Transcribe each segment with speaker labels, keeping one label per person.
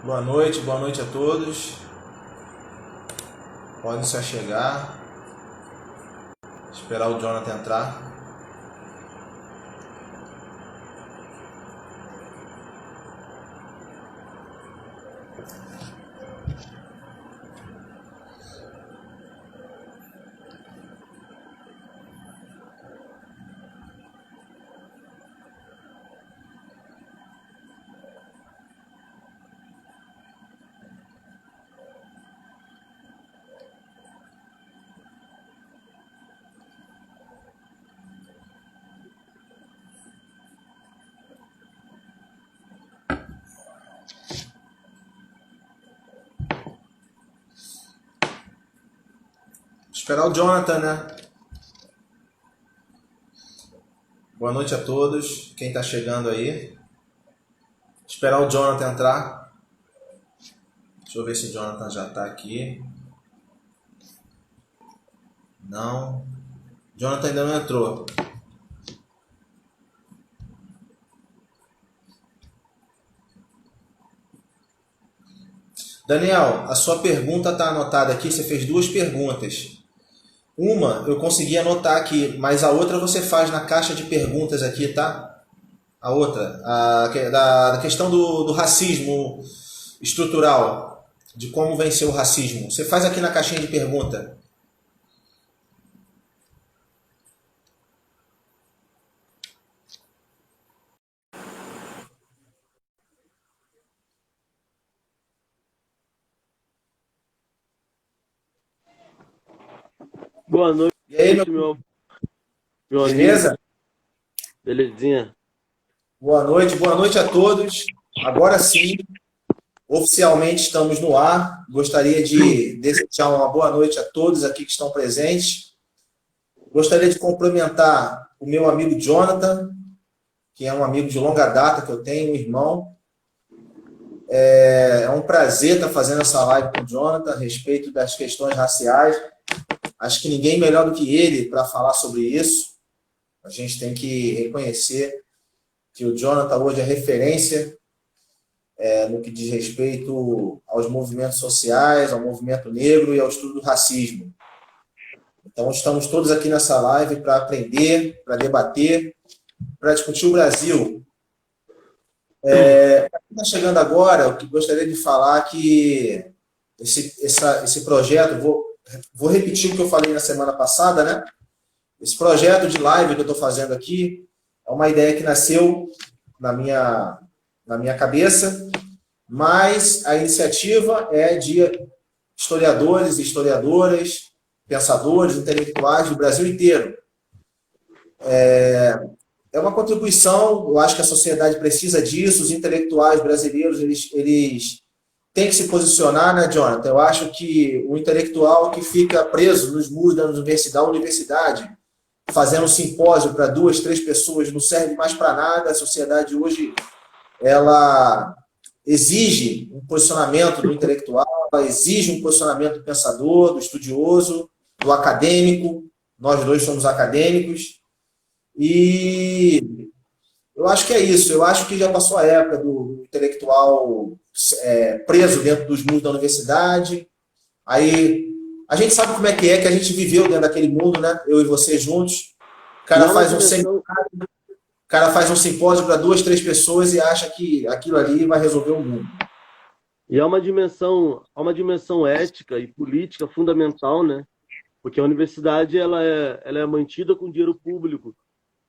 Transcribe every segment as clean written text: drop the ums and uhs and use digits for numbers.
Speaker 1: Boa noite a todos. Podem se achegar. Esperar o Jonathan entrar. Esperar o Jonathan, né? Boa noite a todos. Quem está chegando aí. Esperar o Jonathan entrar. Deixa eu ver se o Jonathan já está aqui. Não. Jonathan ainda não entrou. Daniel, a sua pergunta está anotada aqui. Você fez duas perguntas. Uma eu consegui anotar aqui, mas a outra você faz na caixa de perguntas aqui, tá? A outra, da questão do racismo estrutural, de como vencer o racismo. Você faz aqui na caixinha de pergunta.
Speaker 2: Boa noite,
Speaker 1: E aí,
Speaker 2: meu amigo.
Speaker 1: beleza?
Speaker 2: Belezinha?
Speaker 1: Boa noite a todos. Agora sim, oficialmente estamos no ar. Gostaria de desejar uma boa noite a todos aqui que estão presentes. Gostaria de cumprimentar o meu amigo Jonathan, que é um amigo de longa data que eu tenho, um irmão. É um prazer estar fazendo essa live com o Jonathan a respeito das questões raciais. Acho que ninguém melhor do que ele para falar sobre isso. A gente tem que reconhecer que o Jonathan hoje é referência no que diz respeito aos movimentos sociais, ao movimento negro e ao estudo do racismo. Então, estamos todos aqui nessa live para aprender, para debater, para discutir o Brasil. Quem está chegando agora, eu gostaria de falar que esse projeto, vou repetir o que eu falei na semana passada, né? Esse projeto de live que eu estou fazendo aqui é uma ideia que nasceu na minha cabeça, mas a iniciativa é de historiadores e historiadoras, pensadores, intelectuais do Brasil inteiro. É uma contribuição, eu acho que a sociedade precisa disso, os intelectuais brasileiros, eles têm que se posicionar, né, Jonathan? Eu acho que o intelectual que fica preso nos muros da universidade, fazendo um simpósio para 2, 3 pessoas, não serve mais para nada. A sociedade hoje, ela exige um posicionamento do intelectual, ela exige um posicionamento do pensador, do estudioso, do acadêmico. Nós dois somos acadêmicos. E eu acho que é isso. Eu acho que já passou a época do intelectual preso dentro dos muros da universidade. Aí a gente sabe como é que a gente viveu dentro daquele mundo, né? Eu e você juntos. O cara faz um simpósio para 2, 3 pessoas e acha que aquilo ali vai resolver o mundo.
Speaker 2: E há uma dimensão ética e política fundamental, né? Porque a universidade ela é mantida com dinheiro público.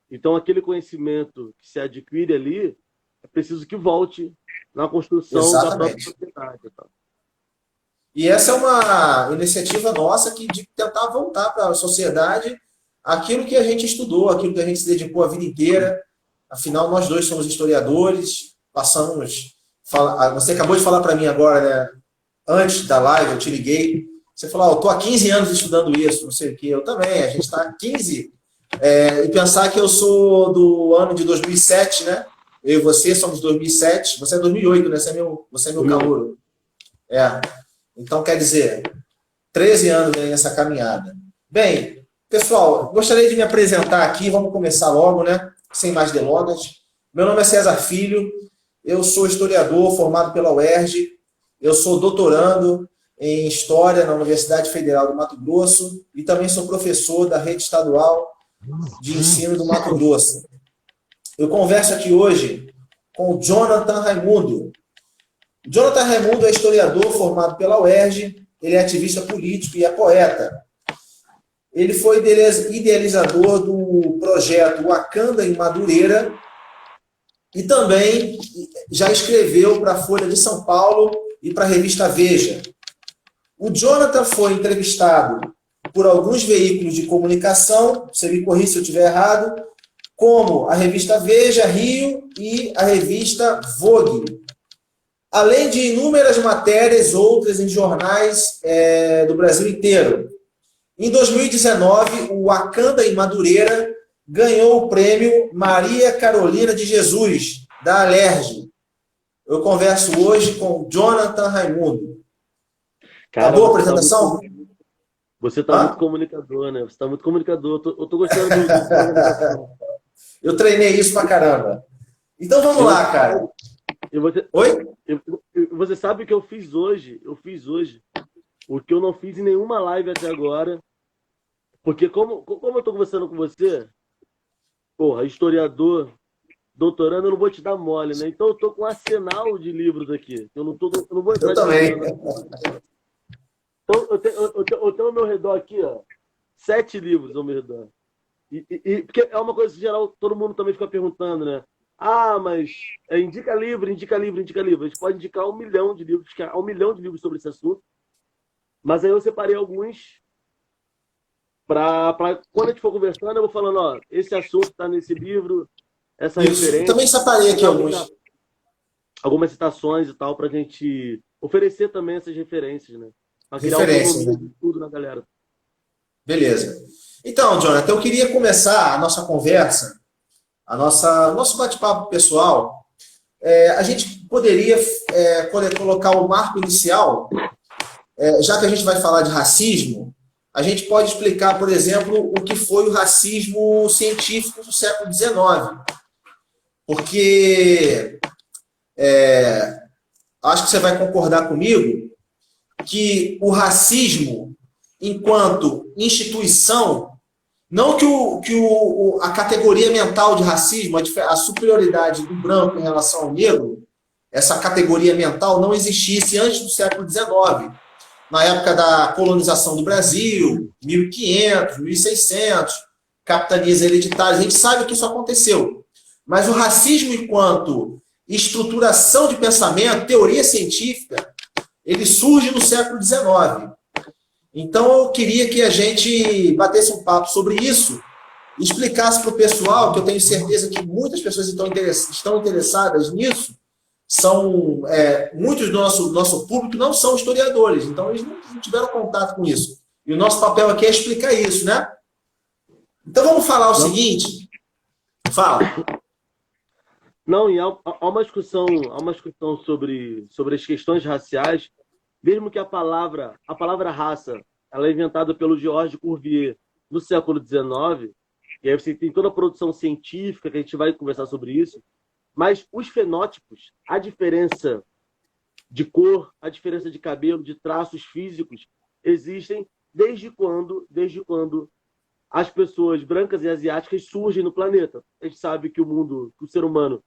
Speaker 2: Então, aquele conhecimento que se adquire ali, é preciso que volte na construção da própria sociedade. Tá?
Speaker 1: E essa é uma iniciativa nossa de tentar voltar para a sociedade aquilo que a gente estudou, aquilo que a gente se dedicou a vida inteira. Afinal, nós dois somos historiadores, Você acabou de falar para mim agora, né? Antes da live, eu te liguei. Você falou, eu estou há 15 anos estudando isso, não sei o quê. Eu também, a gente está há 15. E pensar que eu sou do ano de 2007, né? Eu e você somos de 2007. Você é 2008, né? Você é meu calouro. Então, quer dizer, 13 anos nessa caminhada. Bem, pessoal, gostaria de me apresentar aqui. Vamos começar logo, né? Sem mais delongas. Meu nome é César Filho. Eu sou historiador formado pela UERJ. Eu sou doutorando em História na Universidade Federal do Mato Grosso e também sou professor da Rede Estadual de Ensino do Mato Grosso. Eu converso aqui hoje com o Jonathan Raimundo. Jonathan Raimundo é historiador formado pela UERJ, ele é ativista político e é poeta. Ele foi idealizador do projeto Wakanda em Madureira e também já escreveu para a Folha de São Paulo e para a revista Veja. O Jonathan foi entrevistado por alguns veículos de comunicação, você me corrija se eu estiver errado, como a revista Veja, Rio e a revista Vogue. Além de inúmeras matérias, outras em jornais do Brasil inteiro. Em 2019, o Wakanda em Madureira ganhou o prêmio Maria Carolina de Jesus, da Alerj. Eu converso hoje com Jonathan Raimundo. Cara, tá boa a apresentação?
Speaker 2: Você está muito comunicador, né? Você está muito comunicador. Eu tô gostando do
Speaker 1: Eu treinei isso pra caramba. Então vamos lá, cara.
Speaker 2: Oi? Você sabe o que eu fiz hoje? Eu fiz hoje o que eu não fiz em nenhuma live até agora. Porque como eu estou conversando com você, porra, historiador, doutorando, eu não vou te dar mole, né? Então eu tô com um arsenal de livros aqui. Eu não vou entrar.
Speaker 1: Eu também.
Speaker 2: Então eu tenho ao meu redor aqui, ó, 7 livros ao meu redor. Porque é uma coisa geral, todo mundo também fica perguntando, né? Ah, mas indica livro, indica livro, indica livro. A gente pode indicar 1 milhão de livros, há 1 milhão de livros sobre esse assunto. Mas aí eu separei alguns para quando a gente for conversando, eu vou falando, ó, esse assunto está nesse livro, essa referência.
Speaker 1: Eu também separei aqui
Speaker 2: algumas citações e tal, para a gente oferecer também essas referências, né? Para criar
Speaker 1: referências,
Speaker 2: um de tudo na galera.
Speaker 1: Beleza. Então, Jonathan, eu queria começar a nossa conversa, nosso bate-papo pessoal. A gente poderia colocar o marco inicial, já que a gente vai falar de racismo, a gente pode explicar, por exemplo, o que foi o racismo científico do século XIX. Porque acho que você vai concordar comigo que o racismo, enquanto instituição, não que a categoria mental de racismo, a superioridade do branco em relação ao negro, essa categoria mental não existisse antes do século XIX. Na época da colonização do Brasil, 1500, 1600, capitanias hereditárias, a gente sabe que isso aconteceu. Mas o racismo, enquanto estruturação de pensamento, teoria científica, ele surge no século XIX. Então, eu queria que a gente batesse um papo sobre isso e explicasse para o pessoal, que eu tenho certeza que muitas pessoas estão interessadas nisso, muitos do nosso público não são historiadores, então eles não tiveram contato com isso. E o nosso papel aqui é explicar isso, né? Então vamos falar o seguinte. Fala.
Speaker 2: Não, e há uma discussão sobre as questões raciais, mesmo que a palavra raça, ela é inventada pelo Georges Cuvier no século XIX, e aí você tem toda a produção científica, que a gente vai conversar sobre isso. Mas os fenótipos, a diferença de cor, a diferença de cabelo, de traços físicos, existem desde quando as pessoas brancas e asiáticas surgem no planeta. A gente sabe que o ser humano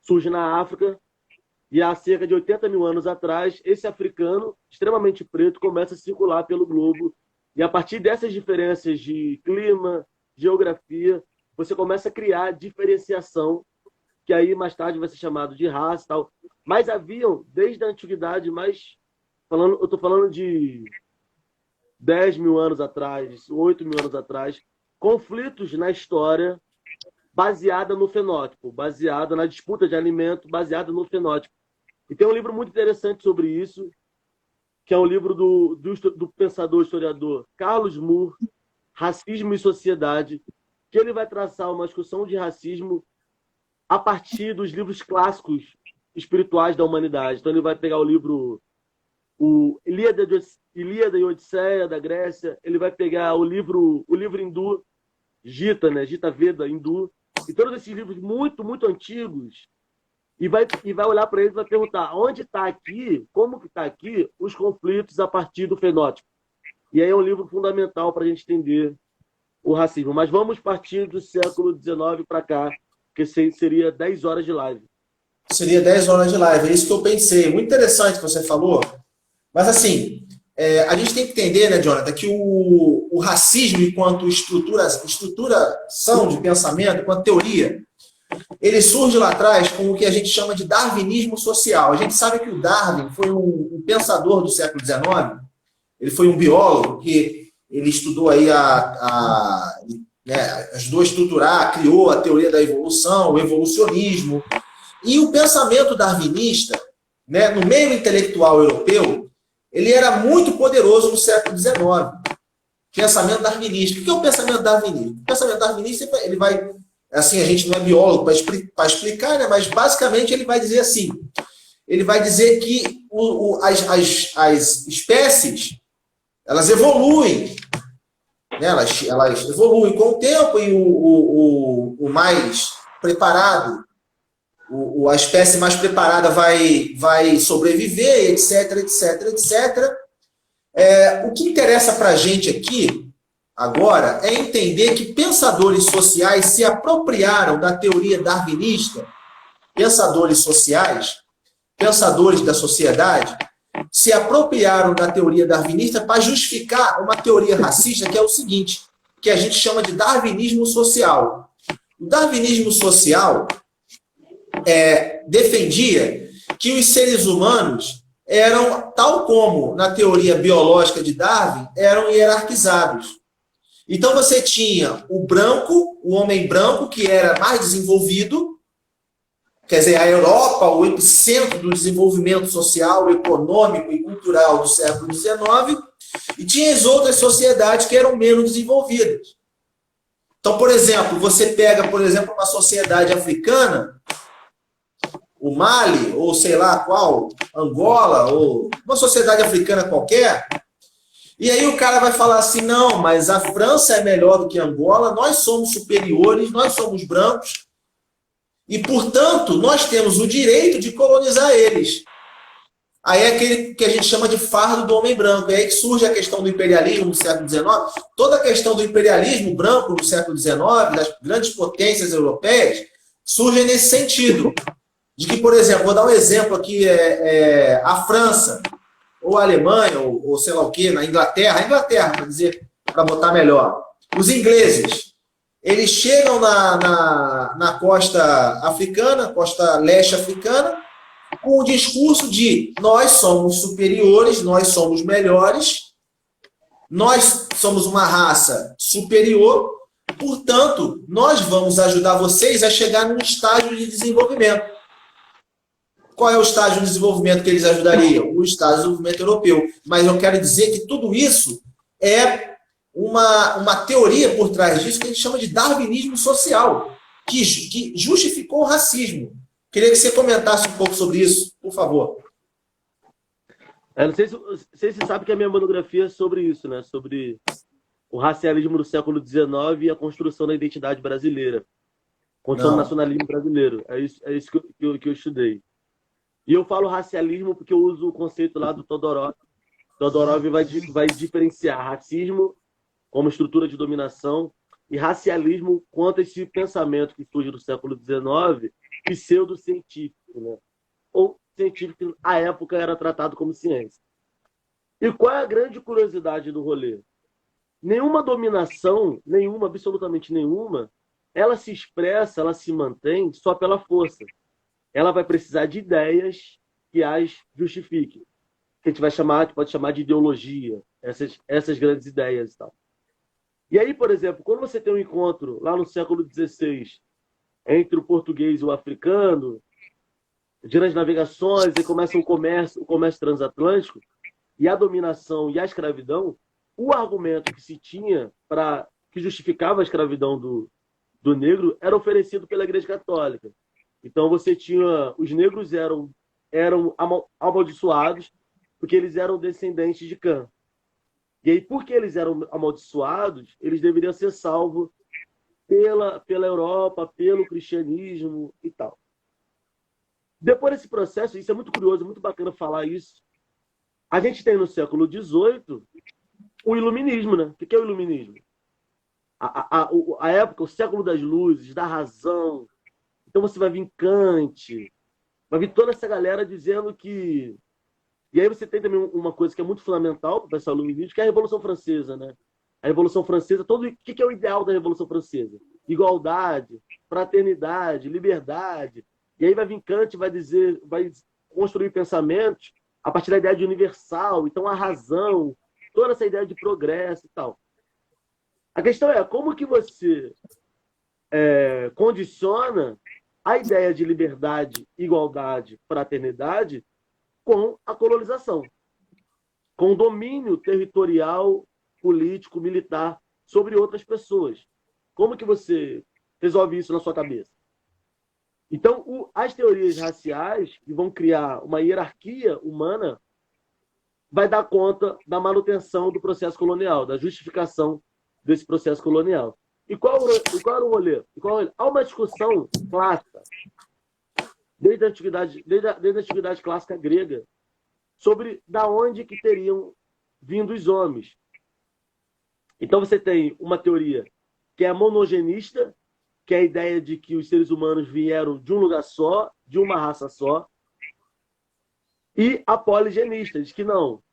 Speaker 2: surge na África, e há cerca de 80 mil anos atrás, esse africano, extremamente preto, começa a circular pelo globo. E a partir dessas diferenças de clima, geografia, você começa a criar diferenciação, que aí mais tarde vai ser chamado de raça e tal. Mas haviam, desde a antiguidade, eu estou falando de 10 mil anos atrás, 8 mil anos atrás, conflitos na história baseada no fenótipo, baseada na disputa de alimento, baseada no fenótipo. E tem um livro muito interessante sobre isso, que é um livro do pensador historiador Carlos Moore, Racismo e Sociedade, que ele vai traçar uma discussão de racismo a partir dos livros clássicos espirituais da humanidade. Então ele vai pegar o livro Ilíada e Odisseia da Grécia, ele vai pegar o livro hindu, Gita, né? Gita Veda hindu, e todos esses livros muito, muito antigos, e vai olhar para eles e vai perguntar onde está aqui, como que está aqui os conflitos a partir do fenótipo. E aí é um livro fundamental para a gente entender o racismo. Mas vamos partir do século XIX para cá, que seria 10 horas de live.
Speaker 1: Seria 10 horas de live, é isso que eu pensei. Muito interessante o que você falou. Mas, assim, a gente tem que entender, né, Jonathan, que o racismo, enquanto estruturação de pensamento, enquanto teoria, ele surge lá atrás com o que a gente chama de darwinismo social. A gente sabe que o Darwin foi um pensador do século XIX, ele foi um biólogo que ele estudou aí né, ajudou a estruturar, criou a teoria da evolução, o evolucionismo. E o pensamento darwinista, né, no meio intelectual europeu, ele era muito poderoso no século XIX. Pensamento darwinista. O que é o pensamento darwinista? O pensamento darwinista, ele vai, assim, a gente não é biólogo para explicar, né, mas basicamente ele vai dizer assim, ele vai dizer que as espécies, elas evoluem, né, elas evoluem com o tempo e o mais preparado, a espécie mais preparada vai sobreviver, etc, etc, etc. O que interessa para a gente aqui, agora, é entender que pensadores sociais se apropriaram da teoria darwinista, pensadores sociais, pensadores da sociedade, se apropriaram da teoria darwinista para justificar uma teoria racista, que é o seguinte, que a gente chama de darwinismo social. O darwinismo social defendia que os seres humanos eram, tal como na teoria biológica de Darwin, eram hierarquizados. Então você tinha o branco, o homem branco, que era mais desenvolvido, quer dizer, a Europa, o epicentro do desenvolvimento social, econômico e cultural do século XIX, e tinha as outras sociedades que eram menos desenvolvidas. Então, por exemplo, você pega, por exemplo, uma sociedade africana, o Mali, ou sei lá qual, Angola, ou uma sociedade africana qualquer, e aí o cara vai falar assim, não, mas a França é melhor do que Angola, nós somos superiores, nós somos brancos, e, portanto, nós temos o direito de colonizar eles. Aí é aquele que a gente chama de fardo do homem branco. É aí que surge a questão do imperialismo no século XIX. Toda a questão do imperialismo branco no século XIX, das grandes potências europeias, surge nesse sentido. De que, por exemplo, vou dar um exemplo aqui, a França, ou a Alemanha, ou sei lá o quê, na Inglaterra, para dizer, para botar melhor. Os ingleses, eles chegam na costa africana, costa leste africana, com o discurso de nós somos superiores, nós somos melhores, nós somos uma raça superior, portanto, nós vamos ajudar vocês a chegar num estágio de desenvolvimento. Qual é o estágio de desenvolvimento que eles ajudariam? O estágio de desenvolvimento europeu. Mas eu quero dizer que tudo isso é uma teoria por trás disso que a gente chama de darwinismo social, que justificou o racismo. Queria que você comentasse um pouco sobre isso, por favor.
Speaker 2: Não sei se você sabe que a minha monografia é sobre isso, né? Sobre o racialismo do século XIX e a construção da identidade brasileira. Construção do nacionalismo brasileiro. É isso que eu estudei. E eu falo racialismo porque eu uso o conceito lá do Todorov. Todorov vai diferenciar racismo como estrutura de dominação e racialismo quanto a esse pensamento que surge do século XIX, pseudocientífico, né? Ou científico que à época era tratado como ciência. E qual é a grande curiosidade do rolê? Nenhuma dominação, absolutamente nenhuma, ela se expressa, ela se mantém só pela força. Ela vai precisar de ideias que as justifiquem. Que a gente pode chamar de ideologia, essas grandes ideias e tal. E aí, por exemplo, quando você tem um encontro lá no século XVI entre o português e o africano, durante as navegações, e começa o comércio transatlântico, e a dominação e a escravidão, o argumento que se tinha que justificava a escravidão do negro era oferecido pela Igreja Católica. Então você tinha... Os negros eram amaldiçoados porque eles eram descendentes de Cã. E aí, porque eles eram amaldiçoados, eles deveriam ser salvos pela Europa, pelo cristianismo e tal. Depois desse processo, isso é muito curioso, muito bacana falar isso, a gente tem no século XVIII o iluminismo, né? O que é o iluminismo? A época, o século das luzes, da razão. Então você vai vir Kant, vai vir toda essa galera dizendo que... E aí você tem também uma coisa que é muito fundamental para o pessoal iluminista, que é a Revolução Francesa, né? A Revolução Francesa, o que é o ideal da Revolução Francesa? Igualdade, fraternidade, liberdade. E aí vai vir Kant, vai construir pensamentos a partir da ideia de universal, então a razão, toda essa ideia de progresso e tal. A questão é como que você condiciona a ideia de liberdade, igualdade, fraternidade com a colonização, com o domínio territorial, político, militar sobre outras pessoas. Como que você resolve isso na sua cabeça? Então, as teorias raciais, que vão criar uma hierarquia humana, vai dar conta da manutenção do processo colonial, da justificação desse processo colonial. E qual era o rolê? Há uma discussão clássica, desde a antiguidade clássica grega, sobre da onde que teriam vindo os homens. Então você tem uma teoria que é monogenista, que é a ideia de que os seres humanos vieram de um lugar só, de uma raça só, e a poligenista, diz que não.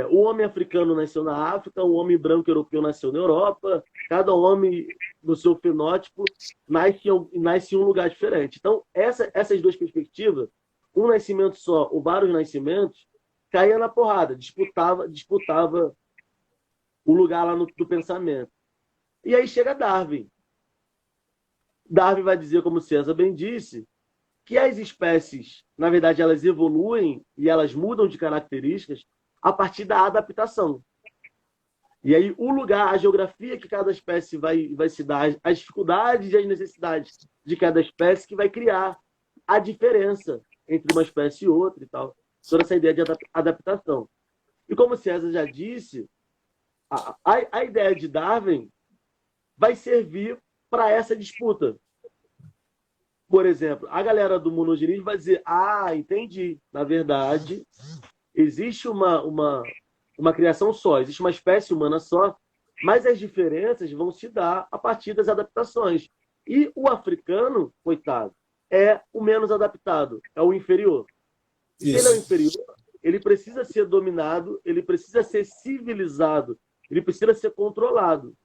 Speaker 2: O homem africano nasceu na África, o homem branco europeu nasceu na Europa, cada homem, no seu fenótipo, nasce em um lugar diferente. Então, essas duas perspectivas, um nascimento só ou vários nascimentos, caía na porrada, disputava o lugar lá do pensamento. E aí chega Darwin. Darwin vai dizer, como César bem disse, que as espécies, na verdade, elas evoluem e elas mudam de características a partir da adaptação. E aí o lugar, a geografia que cada espécie vai se dar, as dificuldades e as necessidades de cada espécie que vai criar a diferença entre uma espécie e outra e tal. Toda essa ideia de adaptação. E como César já disse, a ideia de Darwin vai servir para essa disputa. Por exemplo, a galera do monogenismo vai dizer: entendi. Na verdade, existe uma criação só, existe uma espécie humana só, mas as diferenças vão se dar a partir das adaptações. E o africano, coitado, é o menos adaptado, é o inferior. Se ele é o inferior, ele precisa ser dominado, ele precisa ser civilizado, ele precisa ser controlado.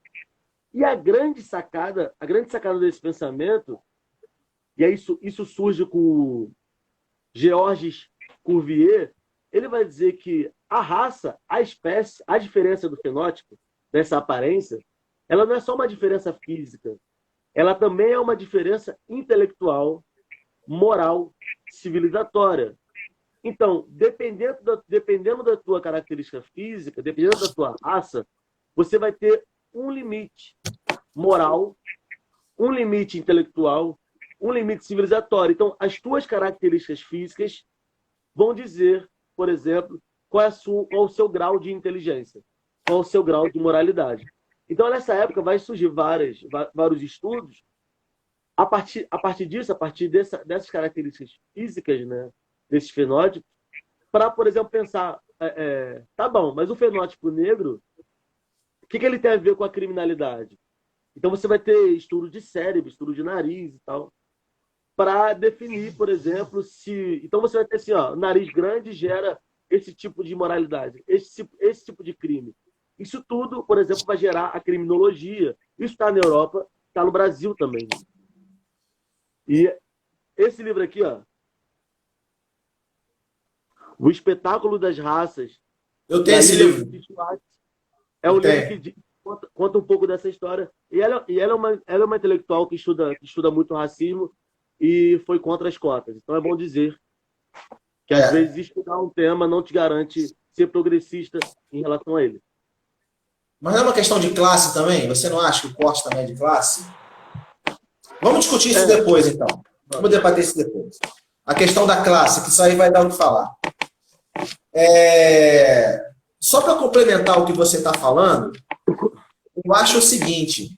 Speaker 2: E a grande sacada desse pensamento, e aí isso surge com o Georges Cuvier, ele vai dizer que a raça, a espécie, a diferença do fenótipo, dessa aparência, ela não é só uma diferença física, ela também é uma diferença intelectual, moral, civilizatória. Então, dependendo da tua característica física, dependendo da tua raça, você vai ter um limite moral, um limite intelectual, um limite civilizatório. Então, as tuas características físicas vão dizer, por exemplo, qual é o seu grau de inteligência, qual é o seu grau de moralidade. Então, nessa época, vai surgir vários estudos a partir disso, a partir dessas características físicas, né, desses fenótipos, para, por exemplo, pensar, tá bom, mas o fenótipo negro, o que ele tem a ver com a criminalidade? Então você vai ter estudo de cérebro, estudo de nariz e tal, para definir, por exemplo, se... Então você vai ter assim, nariz grande gera esse tipo de imoralidade, esse tipo de crime. Isso tudo, por exemplo, vai gerar a criminologia. Isso está na Europa, está no Brasil também. E esse livro aqui, O Espetáculo das Raças.
Speaker 1: Eu tenho esse livro.
Speaker 2: É um livro que conta um pouco dessa história. E ela é uma intelectual que estuda muito racismo e foi contra as cotas. Então é bom dizer que às vezes estudar um tema não te garante ser progressista em relação a ele.
Speaker 1: Mas não é uma questão de classe também? Você não acha que o corte também é de classe? Vamos discutir isso depois, então. Vamos debater isso depois. A questão da classe, que isso aí vai dar o que falar. Só para complementar o que você está falando, eu acho o seguinte.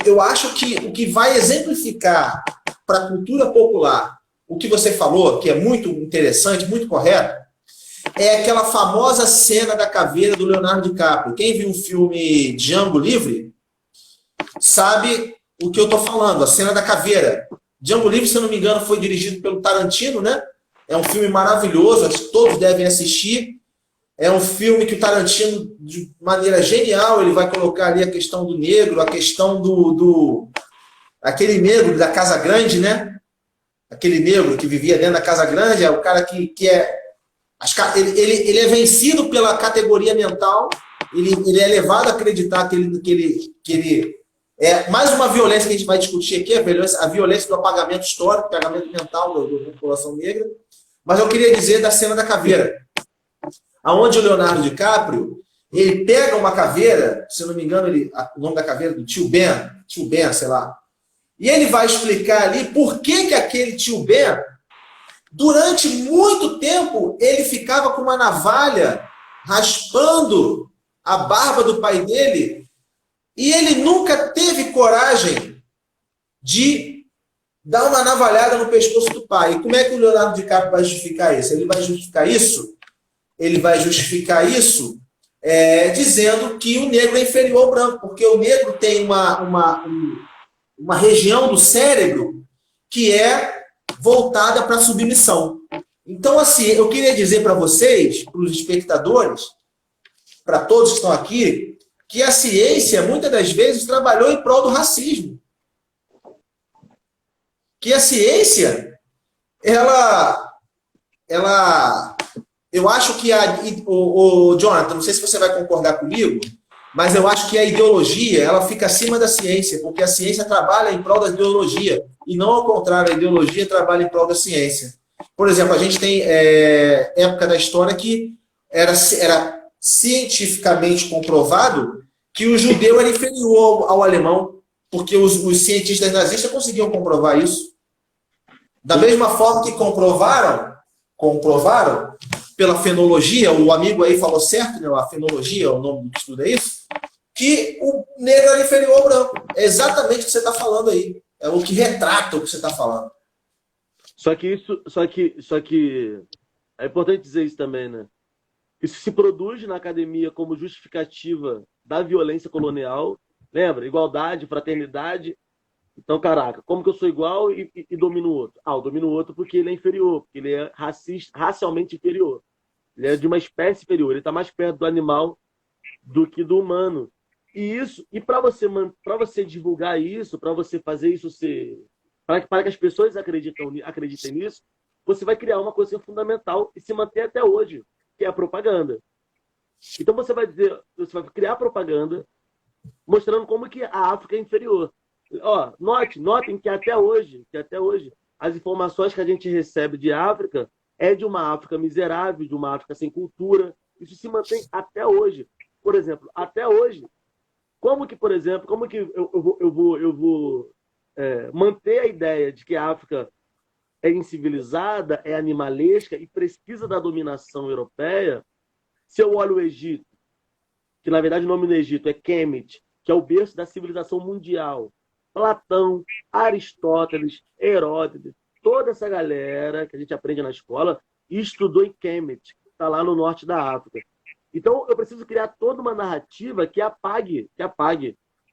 Speaker 1: Eu acho que o que vai exemplificar para a cultura popular o que você falou, que é muito interessante, muito correto, é aquela famosa cena da caveira do Leonardo DiCaprio. Quem viu o filme Django Livre sabe o que eu estou falando, a cena da caveira. Django Livre, se eu não me engano, foi dirigido pelo Tarantino, né? É um filme maravilhoso, acho que todos devem assistir. É um filme que o Tarantino, de maneira genial, ele vai colocar ali a questão do negro, a questão aquele negro da Casa Grande, né? Aquele negro que vivia dentro da Casa Grande, é o cara que é... Ele é vencido pela categoria mental, ele é levado a acreditar que ele é mais uma violência que a gente vai discutir aqui, a violência do apagamento histórico, apagamento mental da população negra. Mas eu queria dizer da cena da caveira, aonde o Leonardo DiCaprio, ele pega uma caveira, se não me engano, o nome da caveira do tio Ben, sei lá, e ele vai explicar ali por que aquele tio Ben, durante muito tempo, ele ficava com uma navalha raspando a barba do pai dele, e ele nunca teve coragem de dar uma navalhada no pescoço do pai. E como é que o Leonardo DiCaprio vai justificar isso? Ele vai justificar isso dizendo que o negro é inferior ao branco, porque o negro tem uma região do cérebro que é voltada para a submissão. Então, assim, eu queria dizer para vocês, para os espectadores, para todos que estão aqui, que a ciência, muitas das vezes, trabalhou em prol do racismo. Que a ciência, eu acho que o Jonathan, não sei se você vai concordar comigo, mas eu acho que a ideologia, ela fica acima da ciência, porque a ciência trabalha em prol da ideologia, e não ao contrário, a ideologia trabalha em prol da ciência. Por exemplo, a gente tem época da história que era cientificamente comprovado que o judeu era inferior ao alemão, porque os cientistas nazistas conseguiam comprovar isso. Da mesma forma que comprovaram pela fenologia, o amigo aí falou certo, né? A fenologia, o nome do estudo é isso, que o negro era inferior ao branco. É exatamente o que você está falando aí. É o que retrata o que você está falando.
Speaker 2: Só que é importante dizer isso também, né? Isso se produz na academia como justificativa da violência colonial. Lembra? Igualdade, fraternidade. Então, caraca, como que eu sou igual e domino o outro? Eu domino o outro porque ele é inferior, porque ele é racialmente inferior. Ele é de uma espécie inferior, ele está mais perto do animal do que do humano. E para você divulgar isso, para você fazer isso para que as pessoas acreditem nisso, você vai criar uma coisa fundamental e se manter até hoje, que é a propaganda. Então você vai criar propaganda mostrando como que a África é inferior. Notem que até hoje, as informações que a gente recebe de África é de uma África miserável, de uma África sem cultura. Isso se mantém até hoje. Por exemplo, até hoje, como que eu vou manter a ideia de que a África é incivilizada, é animalesca e precisa da dominação europeia, se eu olho o Egito, que na verdade o nome do Egito é Kemet, que é o berço da civilização mundial. Platão, Aristóteles, Heródoto, toda essa galera que a gente aprende na escola estudou em Kemet, que está lá no norte da África. Então, eu preciso criar toda uma narrativa que apague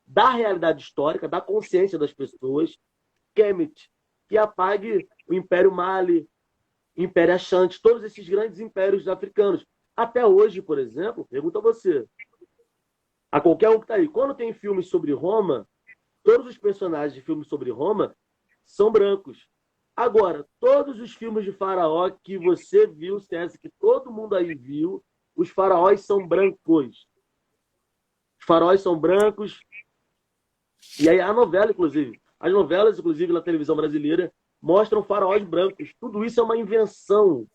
Speaker 2: da realidade histórica, da consciência das pessoas, Kemet, que apague o Império Mali, o Império Ashanti, todos esses grandes impérios africanos. Até hoje, por exemplo, pergunto a você, a qualquer um que está aí, quando tem filmes sobre Roma, todos os personagens de filmes sobre Roma são brancos. Agora, todos os filmes de faraó que você viu, César, que todo mundo aí viu, os faraós são brancos. Os faraós são brancos. E aí a novela, inclusive. As novelas, inclusive, na televisão brasileira, mostram faraós brancos. Tudo isso é uma invenção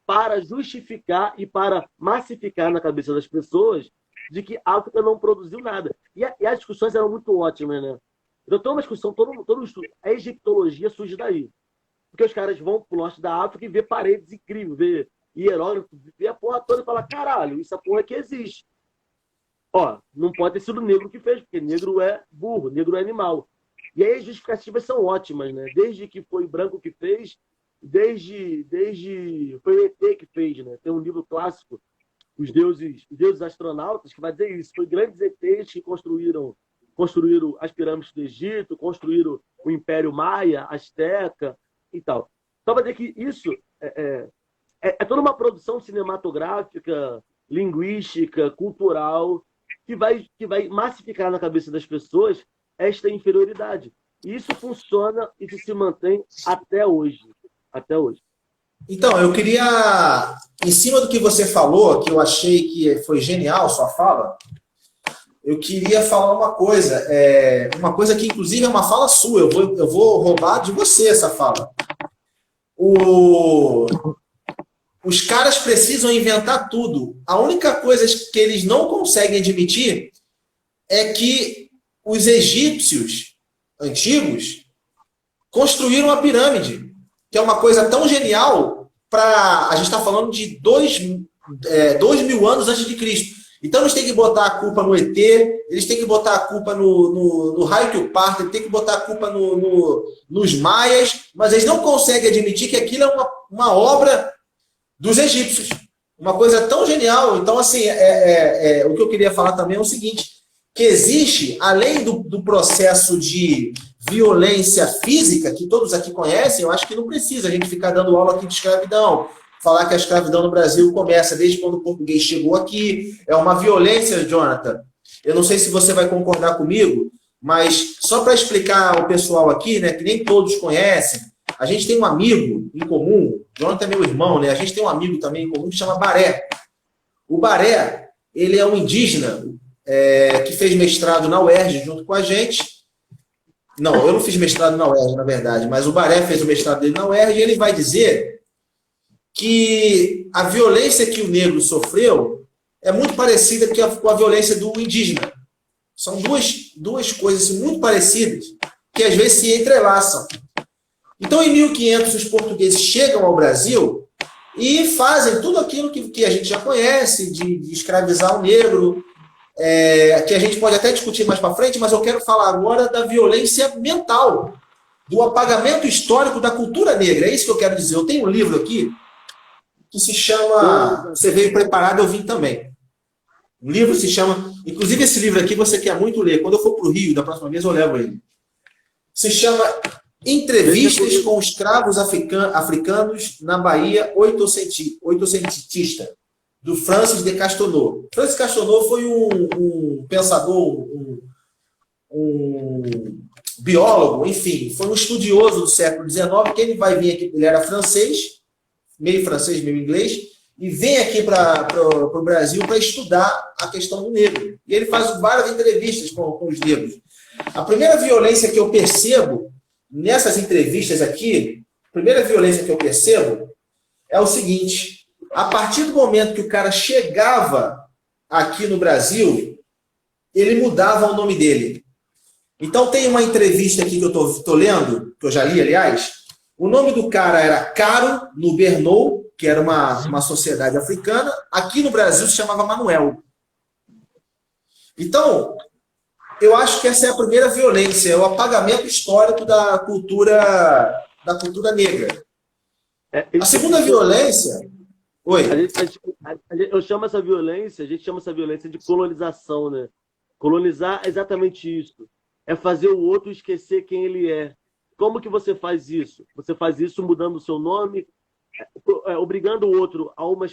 Speaker 2: para justificar e para massificar na cabeça das pessoas de que a África não produziu nada. E as discussões eram muito ótimas, né? Então, tem uma discussão, todo estudo. A egiptologia surge daí. Porque os caras vão pro norte da África e vê paredes incríveis, vê hieróglifo, vê a porra toda e fala, caralho, essa porra aqui existe. Não pode ter sido negro que fez, porque negro é burro, negro é animal. E aí as justificativas são ótimas, né? Desde que foi branco que fez, foi o ET que fez, né? Tem um livro clássico, os deuses astronautas, que vai dizer isso. Foi grandes ETs que construíram as pirâmides do Egito, construíram o Império Maia, Azteca e tal. Então, vai dizer que isso é toda uma produção cinematográfica, linguística, cultural, que vai massificar na cabeça das pessoas esta inferioridade. E isso funciona e se mantém até hoje. Até hoje.
Speaker 1: Então, eu queria, em cima do que você falou, que eu achei que foi genial sua fala, eu queria falar uma coisa que inclusive é uma fala sua, eu vou roubar de você essa fala. Os caras precisam inventar tudo. A única coisa que eles não conseguem admitir é que os egípcios antigos construíram a pirâmide, que é uma coisa tão genial para... A gente está falando de 2.000 anos antes de Cristo. Então eles têm que botar a culpa no ET, eles têm que botar a culpa no raio que o parta, eles têm que botar a culpa nos maias, mas eles não conseguem admitir que aquilo é uma obra dos egípcios. Uma coisa tão genial. Então, assim, o que eu queria falar também é o seguinte, que existe, além do processo de violência física, que todos aqui conhecem, eu acho que não precisa a gente ficar dando aula aqui de escravidão, falar que a escravidão no Brasil começa desde quando o português chegou aqui, é uma violência, Jonathan. Eu não sei se você vai concordar comigo, mas só para explicar ao pessoal aqui, né, que nem todos conhecem, a gente tem um amigo em comum, Jonathan é meu irmão, né? A gente tem um amigo também em comum que chama Baré. O Baré, ele é um indígena que fez mestrado na UERJ junto com a gente. Não, eu não fiz mestrado na UERJ, na verdade, mas o Baré fez o mestrado dele na UERJ e ele vai dizer que a violência que o negro sofreu é muito parecida com a violência do indígena. São duas coisas muito parecidas que às vezes se entrelaçam. Então, em 1500, os portugueses chegam ao Brasil e fazem tudo aquilo que a gente já conhece, de escravizar o negro, que a gente pode até discutir mais para frente, mas eu quero falar agora da violência mental, do apagamento histórico da cultura negra. É isso que eu quero dizer. Eu tenho um livro aqui que se chama... Você veio preparado, eu vim também. Um livro se chama... Inclusive, esse livro aqui você quer muito ler. Quando eu for para o Rio, da próxima vez, eu levo ele. Se chama Entrevistas com Escravos Africanos na Bahia Oitocentista, do Francis de Castelnau. Francis Castelnau foi um pensador, um biólogo, enfim, foi um estudioso do século XIX, que ele vai vir aqui, ele era francês, meio inglês, e vem aqui para o Brasil para estudar a questão do negro. E ele faz várias entrevistas com os negros. A primeira violência que eu percebo nessas entrevistas aqui, a primeira violência que eu percebo é o seguinte: a partir do momento que o cara chegava aqui no Brasil, ele mudava o nome dele. Então tem uma entrevista aqui que eu estou lendo, que eu já li, aliás. O nome do cara era Caro no Bernou, que era uma sociedade africana. Aqui no Brasil se chamava Manuel. Então, eu acho que essa é a primeira violência, é o apagamento histórico da cultura negra. A segunda violência... Oi.
Speaker 2: Eu chamo essa violência, a gente chama essa violência de colonização, né? Colonizar é exatamente isso. É fazer o outro esquecer quem ele é. Como que você faz isso? Você faz isso mudando o seu nome, obrigando o outro a uma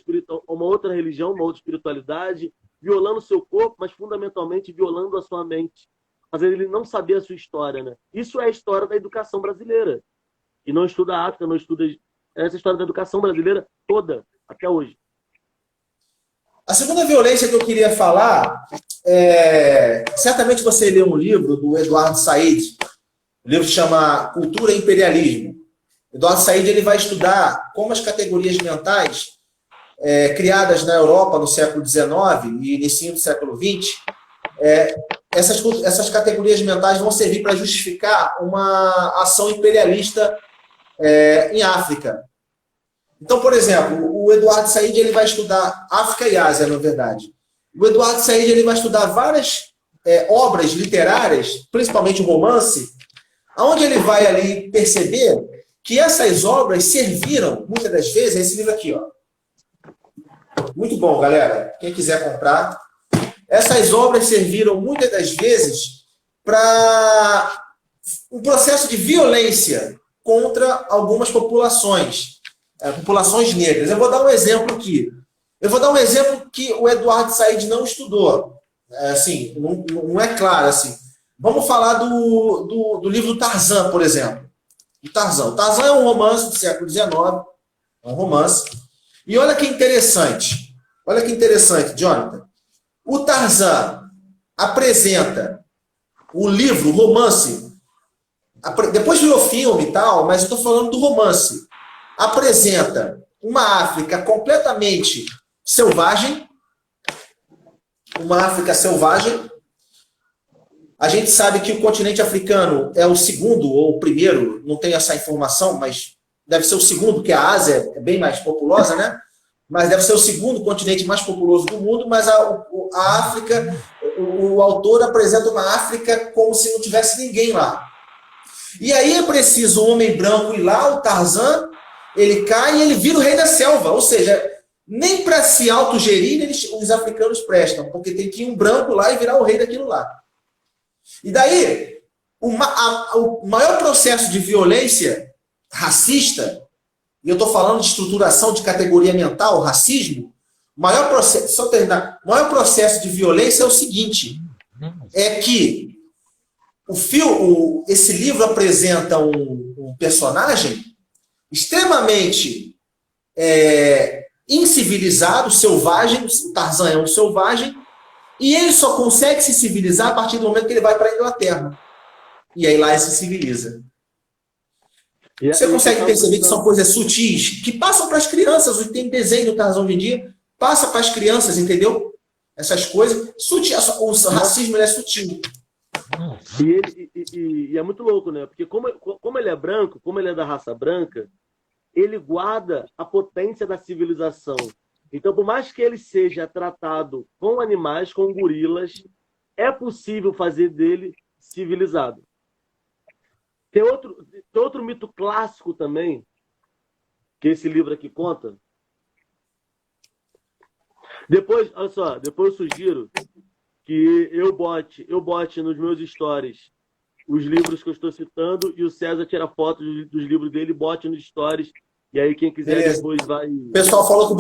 Speaker 2: outra religião, uma outra espiritualidade, violando o seu corpo, mas fundamentalmente violando a sua mente, fazendo ele não saber a sua história, né? Isso é a história da educação brasileira. E não estuda a África, não estuda essa história da educação brasileira toda, até hoje.
Speaker 1: A segunda violência que eu queria falar certamente você leu um livro do Eduardo Said, o livro se chama Cultura e Imperialismo. Eduardo Said ele vai estudar como as categorias mentais criadas na Europa no século XIX e início do século XX, essas categorias mentais vão servir para justificar uma ação imperialista em África. Então, por exemplo, o Eduardo Said ele vai estudar África e Ásia, na verdade. O Eduardo Said ele vai estudar várias obras literárias, principalmente o romance, onde ele vai ali perceber que essas obras serviram, muitas das vezes, esse livro aqui, ó. Muito bom, galera. Quem quiser comprar. Essas obras serviram, muitas das vezes, para um processo de violência contra algumas populações, populações negras. Eu vou dar um exemplo aqui. Eu vou dar um exemplo que o Eduardo Said não estudou. Assim, não é claro. Assim. Vamos falar do livro Tarzan, por exemplo. O Tarzan é um romance do século XIX, é um romance. E olha que interessante, Jonathan. O Tarzan apresenta o livro, o romance, depois virou filme e tal, mas eu estou falando do romance. Apresenta uma África completamente selvagem, A gente sabe que o continente africano é o segundo ou o primeiro, não tenho essa informação, mas deve ser o segundo, porque a Ásia é bem mais populosa, né? Mas deve ser o segundo continente mais populoso do mundo, mas a África, o autor apresenta uma África como se não tivesse ninguém lá. E aí é preciso um homem branco ir lá, o Tarzan, ele cai e ele vira o rei da selva, ou seja, nem para se autogerir os africanos prestam, porque tem que ir um branco lá e virar o rei daquilo lá. E daí, o maior processo de violência racista, e eu estou falando de estruturação de categoria mental, racismo, o maior processo de violência é o seguinte, é que esse livro apresenta um personagem extremamente incivilizado, selvagem, o Tarzan é um selvagem, e ele só consegue se civilizar a partir do momento que ele vai para a Inglaterra. E aí lá ele se civiliza. Você consegue perceber que são coisas sutis, que passam para as crianças, tem desenho do Tarzan hoje em dia, passa para as crianças, entendeu? Essas coisas, sutil, o racismo ele é sutil.
Speaker 2: E é muito louco, né? Porque como ele é branco, como ele é da raça branca, ele guarda a potência da civilização. Então, por mais que ele seja tratado com animais, com gorilas, é possível fazer dele civilizado. Tem outro mito clássico também, que esse livro aqui conta. Depois, olha só, depois eu sugiro que eu bote nos meus stories os livros que eu estou citando e o César tira foto dos livros dele e bote nos stories. E aí quem quiser depois vai...
Speaker 1: O pessoal falou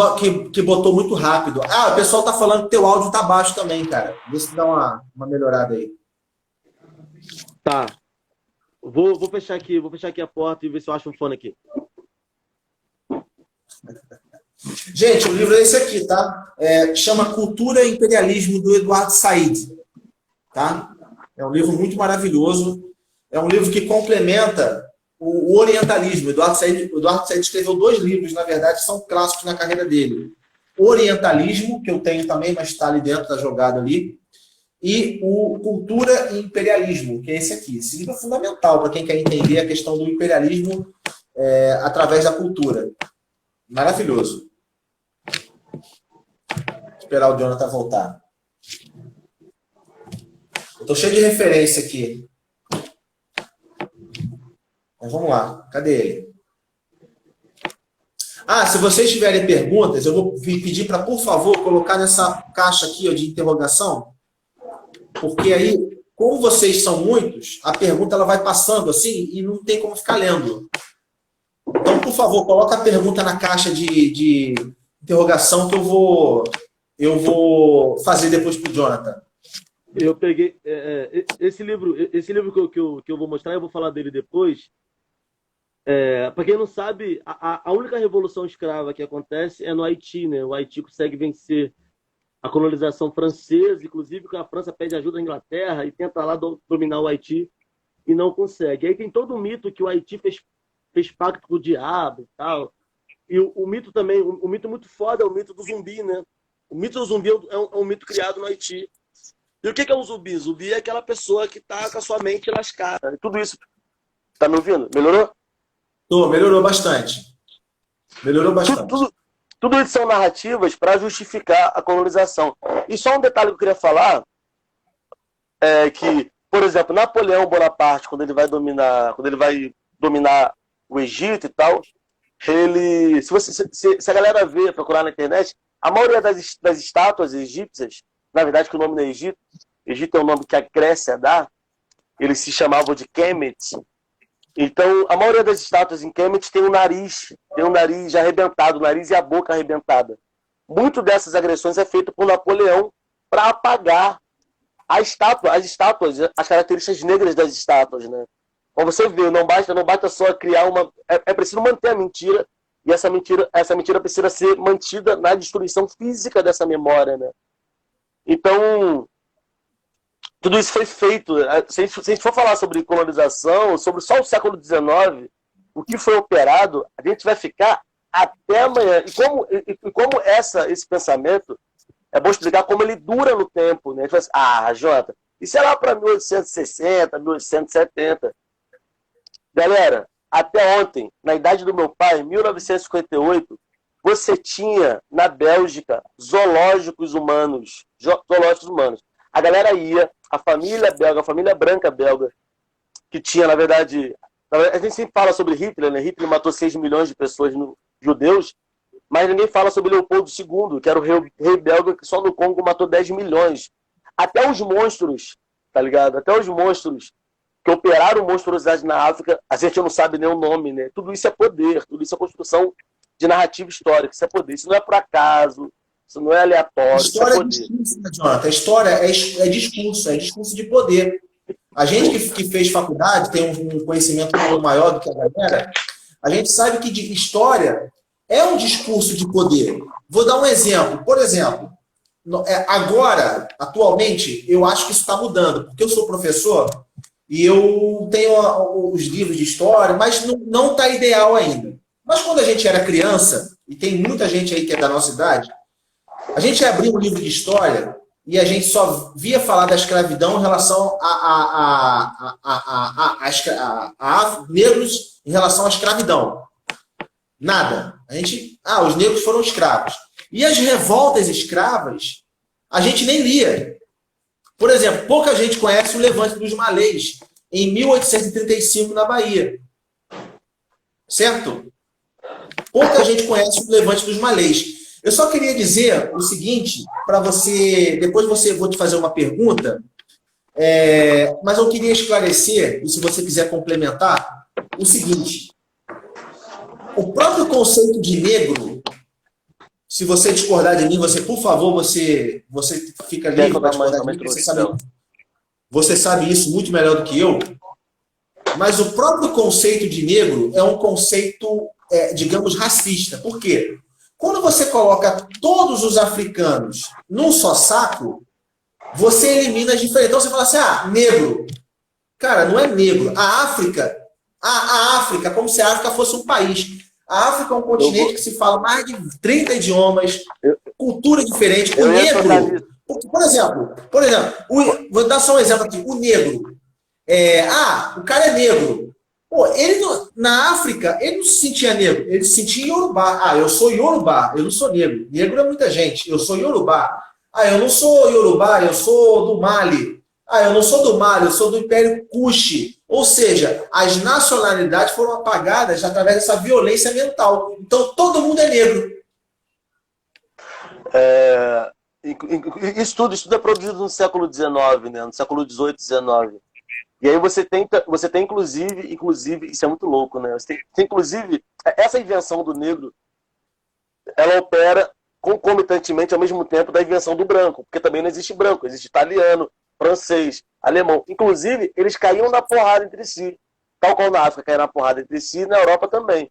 Speaker 1: que botou muito rápido. O pessoal está falando que teu áudio está baixo também, cara. Vê se dá uma melhorada aí.
Speaker 2: Tá. Vou fechar aqui a porta e ver se eu acho um fone aqui.
Speaker 1: Gente, o livro é esse aqui, tá? Chama Cultura e Imperialismo, do Eduardo Said. Tá? É um livro muito maravilhoso. É um livro que complementa o orientalismo. O Eduardo Said escreveu 2 livros, na verdade, que são clássicos na carreira dele. O Orientalismo, que eu tenho também, mas está ali dentro da jogada ali. E o Cultura e Imperialismo, que é esse aqui. Esse livro é fundamental para quem quer entender a questão do imperialismo através da cultura. Maravilhoso. Vou esperar o Jonathan voltar. Eu estou cheio de referência aqui. Mas vamos lá. Cadê ele? Se vocês tiverem perguntas, eu vou pedir para, por favor, colocar nessa caixa aqui ó, de interrogação. Porque aí, como vocês são muitos, a pergunta ela vai passando assim e não tem como ficar lendo. Então, por favor, coloca a pergunta na caixa de interrogação que eu vou fazer depois para o Jonathan.
Speaker 2: Eu peguei esse livro que eu vou mostrar, eu vou falar dele depois. Para quem não sabe, a única revolução escrava que acontece é no Haiti, né? O Haiti consegue vencer a colonização francesa, inclusive que a França pede ajuda à Inglaterra e tenta lá dominar o Haiti e não consegue. Aí tem todo um mito que o Haiti fez pacto com o diabo e tal. E o mito também, o mito muito foda é o mito do zumbi, né? O mito do zumbi é um mito criado no Haiti. E o que é um zumbi? Zumbi é aquela pessoa que tá com a sua mente lascada. Tudo isso. Tá me ouvindo? Melhorou?
Speaker 1: Melhorou bastante.
Speaker 2: Tudo isso são narrativas para justificar a colonização. E só um detalhe que eu queria falar é que, por exemplo, Napoleão Bonaparte, quando ele vai dominar
Speaker 3: o Egito e tal, ele, se a galera ver, procurar na internet, a maioria das estátuas egípcias, na verdade que o nome não é Egito, Egito é o nome que a Grécia dá, eles se chamavam de Kemet. Então, a maioria das estátuas em Kemet tem um nariz arrebentado, o nariz e a boca arrebentada. Muito dessas agressões é feito por Napoleão para apagar as estátuas, as características negras das estátuas, né? Como você vê, não basta só criar uma... É preciso manter a mentira, e essa mentira precisa ser mantida na destruição física dessa memória, né? Então, tudo isso foi feito. Se a gente for falar sobre colonização, sobre só o século XIX, o que foi operado, a gente vai ficar até amanhã. E como esse pensamento, é bom explicar como ele dura no tempo, né? A gente fala assim, Jota, isso é lá para 1860, 1870. Galera, até ontem, na idade do meu pai, em 1958, você tinha na Bélgica zoológicos humanos. A galera ia, a família belga, a família branca belga, que tinha, na verdade, a gente sempre fala sobre Hitler, né? Hitler matou 6 milhões de pessoas judeus, mas ninguém fala sobre Leopoldo II, que era o rei belga que só no Congo matou 10 milhões. Até os monstros, tá ligado? Até os monstros que operaram monstruosidade na África, a gente não sabe nem o nome, né? Tudo isso é poder, tudo isso é construção de narrativa histórica, isso é poder. Isso não é por acaso, isso não é aleatório,
Speaker 1: História
Speaker 3: isso é
Speaker 1: é
Speaker 3: poder.
Speaker 1: discurso, né, Jonathan? A história é discurso de poder. A gente que fez faculdade, tem um conhecimento um pouco maior do que a galera, a gente sabe que de história é um discurso de poder. Vou dar um exemplo. Por exemplo, agora, atualmente, eu acho que isso está mudando, porque eu sou professor e eu tenho os livros de história, mas não está ideal ainda. Mas quando a gente era criança, e tem muita gente aí que é da nossa idade, a gente abria um livro de história e a gente só via falar da escravidão em relação a negros em relação à escravidão. Nada. Os negros foram escravos. E as revoltas escravas, a gente nem lia. Por exemplo, pouca gente conhece o Levante dos Malês, em 1835, na Bahia. Certo? Pouca gente conhece o Levante dos Malês. Eu só queria dizer o seguinte, para você... Depois vou te fazer uma pergunta, mas eu queria esclarecer, e se você quiser complementar, o seguinte. O próprio conceito de negro, se você discordar de mim, por favor, você fica livre para discordar de mim, você sabe isso muito melhor do que eu, mas o próprio conceito de negro é um conceito, digamos, racista. Por quê? Quando você coloca todos os africanos num só saco, você elimina as diferenças. Então você fala assim, negro. Cara, não é negro. A África, como se a África fosse um país. A África é um continente que se fala mais de 30 idiomas, cultura diferente. O negro, por exemplo, vou dar só um exemplo aqui. O negro. O cara é negro. Pô, na África, ele não se sentia negro, ele se sentia Yorubá. Eu sou Yorubá, eu não sou negro. Negro é muita gente, eu sou Yorubá. Eu não sou Yorubá, eu sou do Mali. Eu não sou do Mali, eu sou do Império Kush. Ou seja, as nacionalidades foram apagadas através dessa violência mental. Então, todo mundo é negro.
Speaker 3: Isso tudo é produzido no século XIX, né? No século XVIII, XIX. E aí você tem inclusive, isso é muito louco, né? Você tem, inclusive, essa invenção do negro, ela opera concomitantemente ao mesmo tempo da invenção do branco, porque também não existe branco, existe italiano, francês, alemão. Inclusive, eles caíam na porrada entre si, tal qual na África caíam na porrada entre si, na Europa também.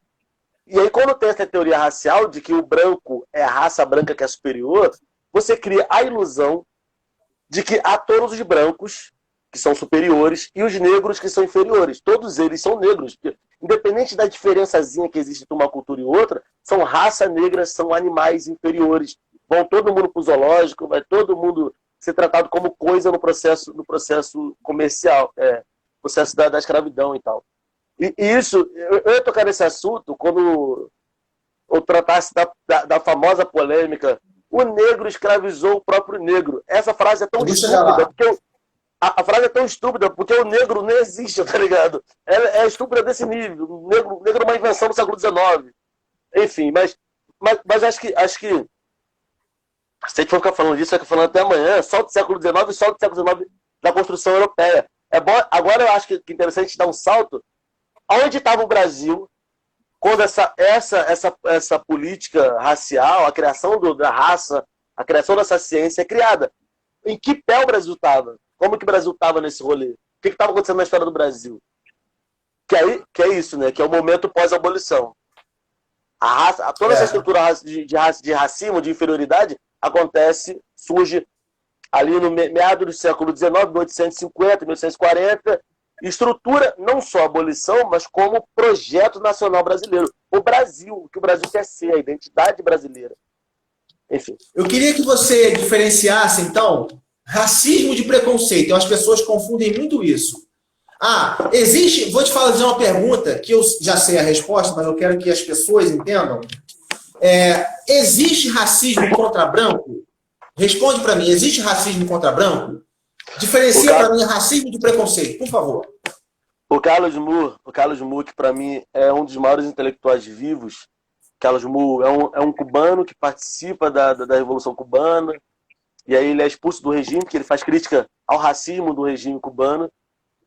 Speaker 3: E aí, quando tem essa teoria racial de que o branco é a raça branca que é superior, você cria a ilusão de que há todos os brancos que são superiores, e os negros que são inferiores. Todos eles são negros. Independente da diferençazinha que existe entre uma cultura e outra, são raça negra, são animais inferiores. Vão todo mundo para o zoológico, vai todo mundo ser tratado como coisa no processo comercial, processo da escravidão e tal. E isso, eu ia tocar nesse assunto quando eu tratasse da famosa polêmica, o negro escravizou o próprio negro. Essa frase é tão estúpida, porque a frase é tão estúpida porque o negro nem existe, tá ligado? Ela é estúpida desse nível. O negro é uma invenção do século XIX. Enfim, mas acho que se a gente for ficar falando disso, vai ficar falando até amanhã, só do século XIX e só do século XIX da construção europeia. É bom, agora eu acho que é interessante dar um salto. Onde estava o Brasil quando essa política racial, a criação da raça, a criação dessa ciência é criada? Em que pé o Brasil estava? Como que o Brasil estava nesse rolê? O que estava acontecendo na história do Brasil? Que é isso, né? Que é o momento pós-abolição. Toda essa estrutura de racismo, de inferioridade, surge ali no meado do século XIX, 1850, 1840, estrutura não só a abolição, mas como projeto nacional brasileiro. O Brasil, o que o Brasil quer ser, a identidade brasileira. Enfim.
Speaker 1: Eu queria que você diferenciasse, então, racismo de preconceito. As pessoas confundem muito isso. Existe... Vou te fazer uma pergunta, que eu já sei a resposta, mas eu quero que as pessoas entendam. Existe racismo contra branco? Responde para mim, existe racismo contra branco? Diferencia para mim racismo de preconceito, por favor.
Speaker 3: O Carlos Moore, que para mim é um dos maiores intelectuais vivos. Carlos Moore é um cubano que participa da Revolução Cubana, e aí ele é expulso do regime, porque ele faz crítica ao racismo do regime cubano,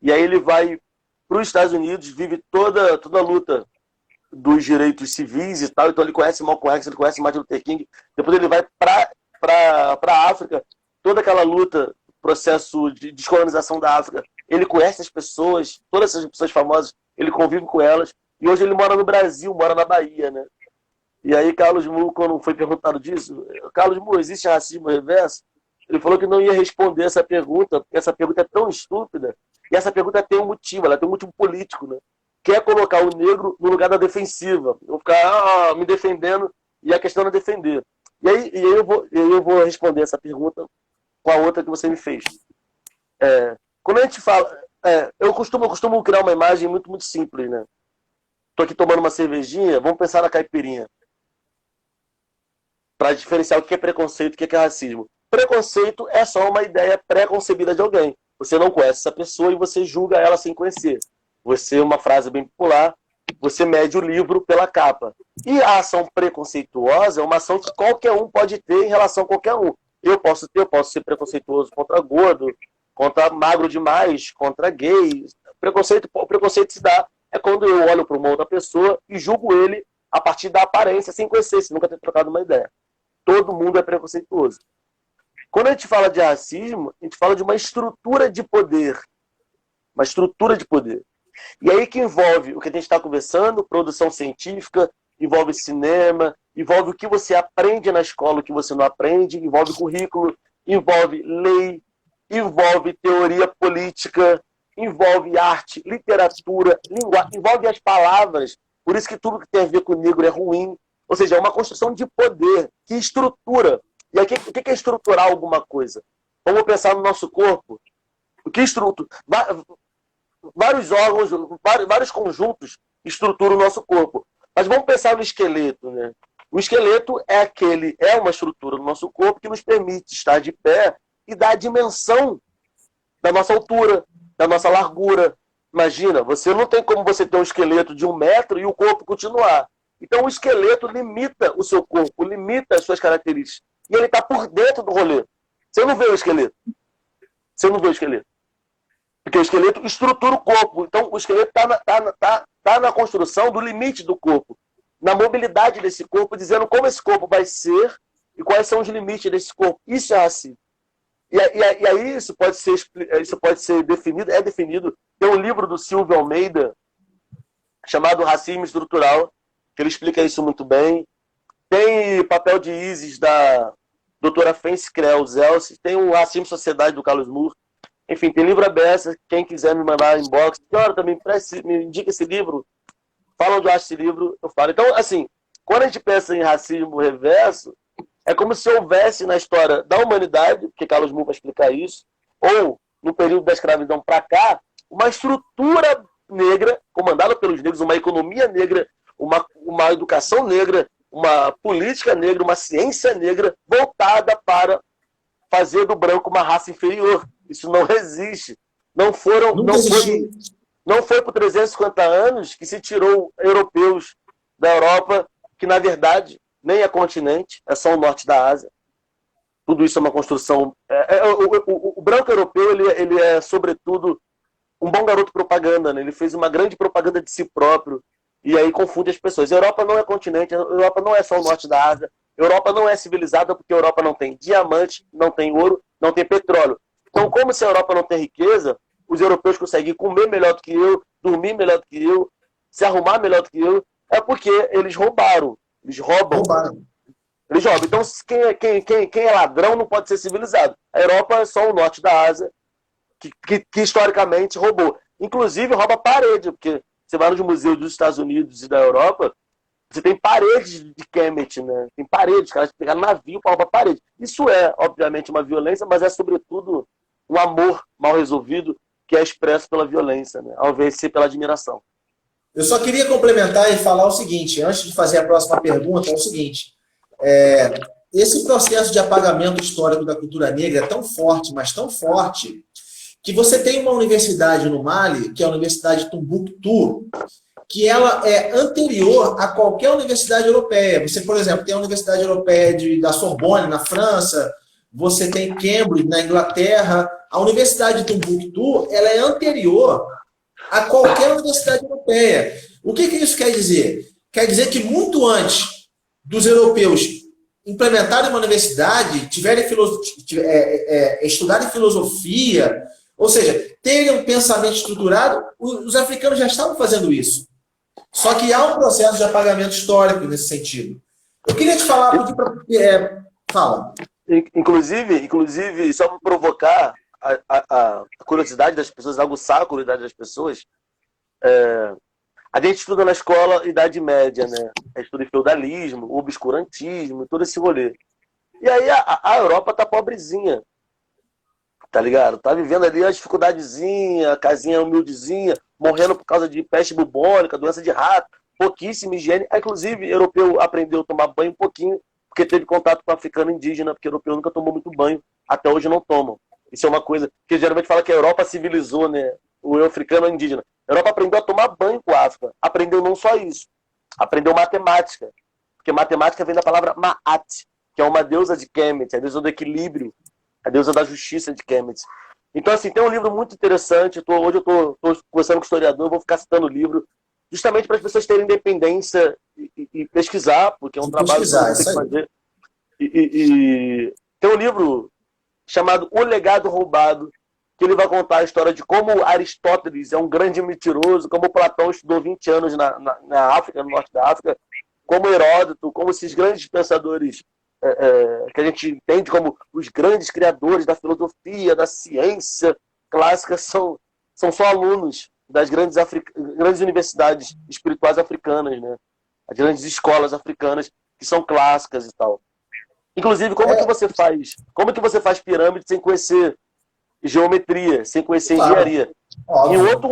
Speaker 3: e aí ele vai para os Estados Unidos, vive toda a luta dos direitos civis e tal, então ele conhece Malcolm X, ele conhece Martin Luther King, depois ele vai para a África, toda aquela luta, processo de descolonização da África, ele conhece as pessoas, todas essas pessoas famosas, ele convive com elas, e hoje ele mora no Brasil, mora na Bahia, né? E aí Carlos Moore, quando foi perguntado disso, Carlos Moore, existe racismo reverso? Ele falou que não ia responder essa pergunta, porque essa pergunta é tão estúpida, e essa pergunta tem um motivo, ela tem um motivo político, né? Que é colocar o negro no lugar da defensiva. Eu vou ficar me defendendo, e a questão é defender. E aí eu vou responder essa pergunta com a outra que você me fez. Quando a gente fala... eu costumo criar uma imagem muito, muito simples, né? Tô aqui tomando uma cervejinha, vamos pensar na caipirinha. Para diferenciar o que é preconceito e o que é racismo. Preconceito é só uma ideia pré-concebida de alguém. Você não conhece essa pessoa e você julga ela sem conhecer. Você, uma frase bem popular, você mede o livro pela capa. E a ação preconceituosa é uma ação que qualquer um pode ter em relação a qualquer um. Eu posso ser preconceituoso contra gordo, contra magro demais, contra gay. O preconceito se dá quando eu olho para uma outra pessoa e julgo ele a partir da aparência, sem conhecer, sem nunca ter trocado uma ideia. Todo mundo é preconceituoso. Quando a gente fala de racismo, a gente fala de uma estrutura de poder. Uma estrutura de poder. E aí que envolve o que a gente está conversando, produção científica, envolve cinema, envolve o que você aprende na escola, o que você não aprende, envolve currículo, envolve lei, envolve teoria política, envolve arte, literatura, linguagem, envolve as palavras. Por isso que tudo que tem a ver com o negro é ruim. Ou seja, é uma construção de poder que estrutura. E aqui, o que é estruturar alguma coisa? Vamos pensar no nosso corpo. O que estrutura? Vários órgãos, vários conjuntos estruturam o nosso corpo. Mas vamos pensar no esqueleto, né? O esqueleto é uma estrutura do nosso corpo que nos permite estar de pé e dar a dimensão da nossa altura, da nossa largura. Imagina, você não tem como você ter um esqueleto de 1 metro e o corpo continuar. Então o esqueleto limita o seu corpo, limita as suas características. E ele está por dentro do rolê. Você não vê o esqueleto. Você não vê o esqueleto. Porque o esqueleto estrutura o corpo. Então o esqueleto está na construção do limite do corpo. Na mobilidade desse corpo, dizendo como esse corpo vai ser e quais são os limites desse corpo. Isso é racismo. E aí isso pode ser definido, é definido. Tem um livro do Silvio Almeida chamado Racismo Estrutural, que ele explica isso muito bem. Tem Papel de Ísis, da doutora Fence Creel-Zelsi. Tem o Racismo e Sociedade, do Carlos Moore. Enfim, tem livro aberto. Quem quiser me mandar inbox, senhora, também me indica esse livro. Fala onde eu acho esse livro, eu falo. Então, assim, quando a gente pensa em racismo reverso, é como se houvesse na história da humanidade, porque Carlos Moore vai explicar isso, ou no período da escravidão para cá, uma estrutura negra, comandada pelos negros, uma economia negra, uma educação negra, uma política negra, uma ciência negra voltada para fazer do branco uma raça inferior. Isso não existe. Não foi por 350 anos que se tirou europeus da Europa, que na verdade nem é continente, é só o norte da Ásia. Tudo isso é uma construção. O branco europeu ele é, sobretudo, um bom garoto propaganda, né? Ele fez uma grande propaganda de si próprio e aí confunde as pessoas. A Europa não é continente, a Europa não é só o norte da Ásia, a Europa não é civilizada porque a Europa não tem diamante, não tem ouro, não tem petróleo. Então, como se a Europa não tem riqueza, os europeus conseguem comer melhor do que eu, dormir melhor do que eu, se arrumar melhor do que eu, é porque eles roubaram. Eles roubam. Eles roubam. Então, quem é ladrão não pode ser civilizado. A Europa é só o norte da Ásia, que historicamente roubou. Inclusive, rouba parede, porque você vai nos museus dos Estados Unidos e da Europa, você tem paredes de Kemet, né? Tem paredes, os caras pegaram navio para roubar parede. Isso é, obviamente, uma violência, mas é, sobretudo, um amor mal resolvido que é expresso pela violência, né? Ao invés de ser pela admiração.
Speaker 1: Eu só queria complementar e falar o seguinte, antes de fazer a próxima pergunta, é o seguinte, esse processo de apagamento histórico da cultura negra é tão forte, mas tão forte, que você tem uma universidade no Mali, que é a Universidade de Tombuctu, que ela é anterior a qualquer universidade europeia. Você, por exemplo, tem a Universidade Europeia da Sorbonne, na França, você tem Cambridge, na Inglaterra. A Universidade de Tombuctu, ela é anterior a qualquer universidade europeia. O que isso quer dizer? Quer dizer que muito antes dos europeus implementarem uma universidade, estudarem filosofia, ou seja, terem um pensamento estruturado, os africanos já estavam fazendo isso. Só que há um processo de apagamento histórico nesse sentido. Eu queria te falar, fala.
Speaker 3: Inclusive, só para provocar a curiosidade das pessoas, aguçar a curiosidade das pessoas, a gente estuda na escola Idade Média, né? A gente estuda feudalismo, obscurantismo, todo esse rolê. E aí a Europa tá pobrezinha, tá ligado? Tá vivendo ali a dificuldadezinha, a casinha humildezinha, morrendo por causa de peste bubônica, doença de rato, pouquíssima higiene. Inclusive, europeu aprendeu a tomar banho um pouquinho, porque teve contato com o africano indígena, porque o europeu nunca tomou muito banho, até hoje não tomam. Isso é uma coisa que geralmente fala que a Europa civilizou, né? O africano é indígena. A Europa aprendeu a tomar banho com a África. Aprendeu não só isso, aprendeu matemática. Porque matemática vem da palavra Ma'at, que é uma deusa de Kemet, a deusa do equilíbrio, a deusa da justiça de Kemet. Então, assim, tem um livro muito interessante. Hoje eu estou conversando com o historiador, vou ficar citando o livro, justamente para as pessoas terem independência e pesquisar, porque é um trabalho que você tem que fazer. Tem um livro chamado O Legado Roubado, que ele vai contar a história de como Aristóteles é um grande mentiroso, como Platão estudou 20 anos na África, no norte da África, como Heródoto, como esses grandes pensadores que a gente entende como os grandes criadores da filosofia, da ciência clássica, são só alunos das grandes universidades espirituais africanas, né? As grandes escolas africanas que são clássicas e tal. Inclusive, como que você faz pirâmide sem conhecer geometria, sem conhecer engenharia? Em outro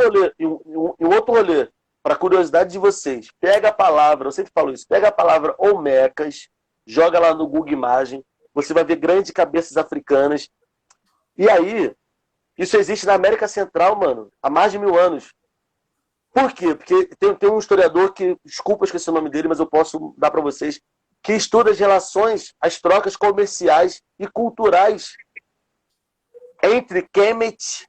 Speaker 3: rolê, para curiosidade de vocês, pega a palavra, eu sempre falo isso, pega a palavra Olmecas, joga lá no Google Imagem, você vai ver grandes cabeças africanas. E aí, isso existe na América Central, mano, há mais de 1000 anos. Por quê? Porque tem um historiador que, desculpa, esqueci o nome dele, mas eu posso dar para vocês, que estuda as relações, as trocas comerciais e culturais entre Kemet,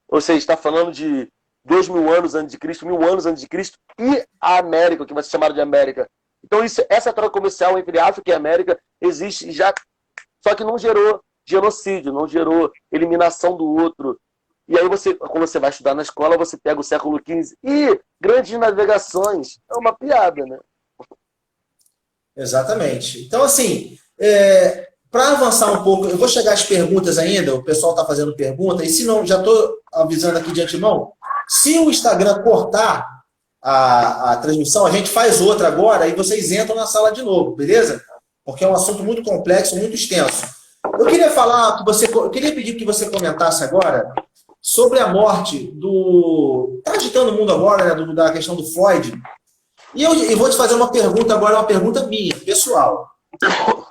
Speaker 3: ou seja, está falando de 2000 anos antes de Cristo, 1000 anos antes de Cristo, e a América, o que vai ser chamado de América. Então, essa troca comercial entre África e América existe já, só que não gerou genocídio, não gerou eliminação do outro. E aí, quando você vai estudar na escola, você pega o século XV e grandes navegações. É uma piada, né?
Speaker 1: Exatamente. Então, assim, para avançar um pouco, eu vou chegar às perguntas ainda, o pessoal está fazendo pergunta, e se não, já estou avisando aqui de antemão, se o Instagram cortar a transmissão, a gente faz outra agora e vocês entram na sala de novo, beleza? Porque é um assunto muito complexo, muito extenso. Eu queria pedir que você comentasse agora sobre a morte está agitando o mundo agora, né, da questão do Floyd. E eu vou te fazer uma pergunta agora, uma pergunta minha, pessoal.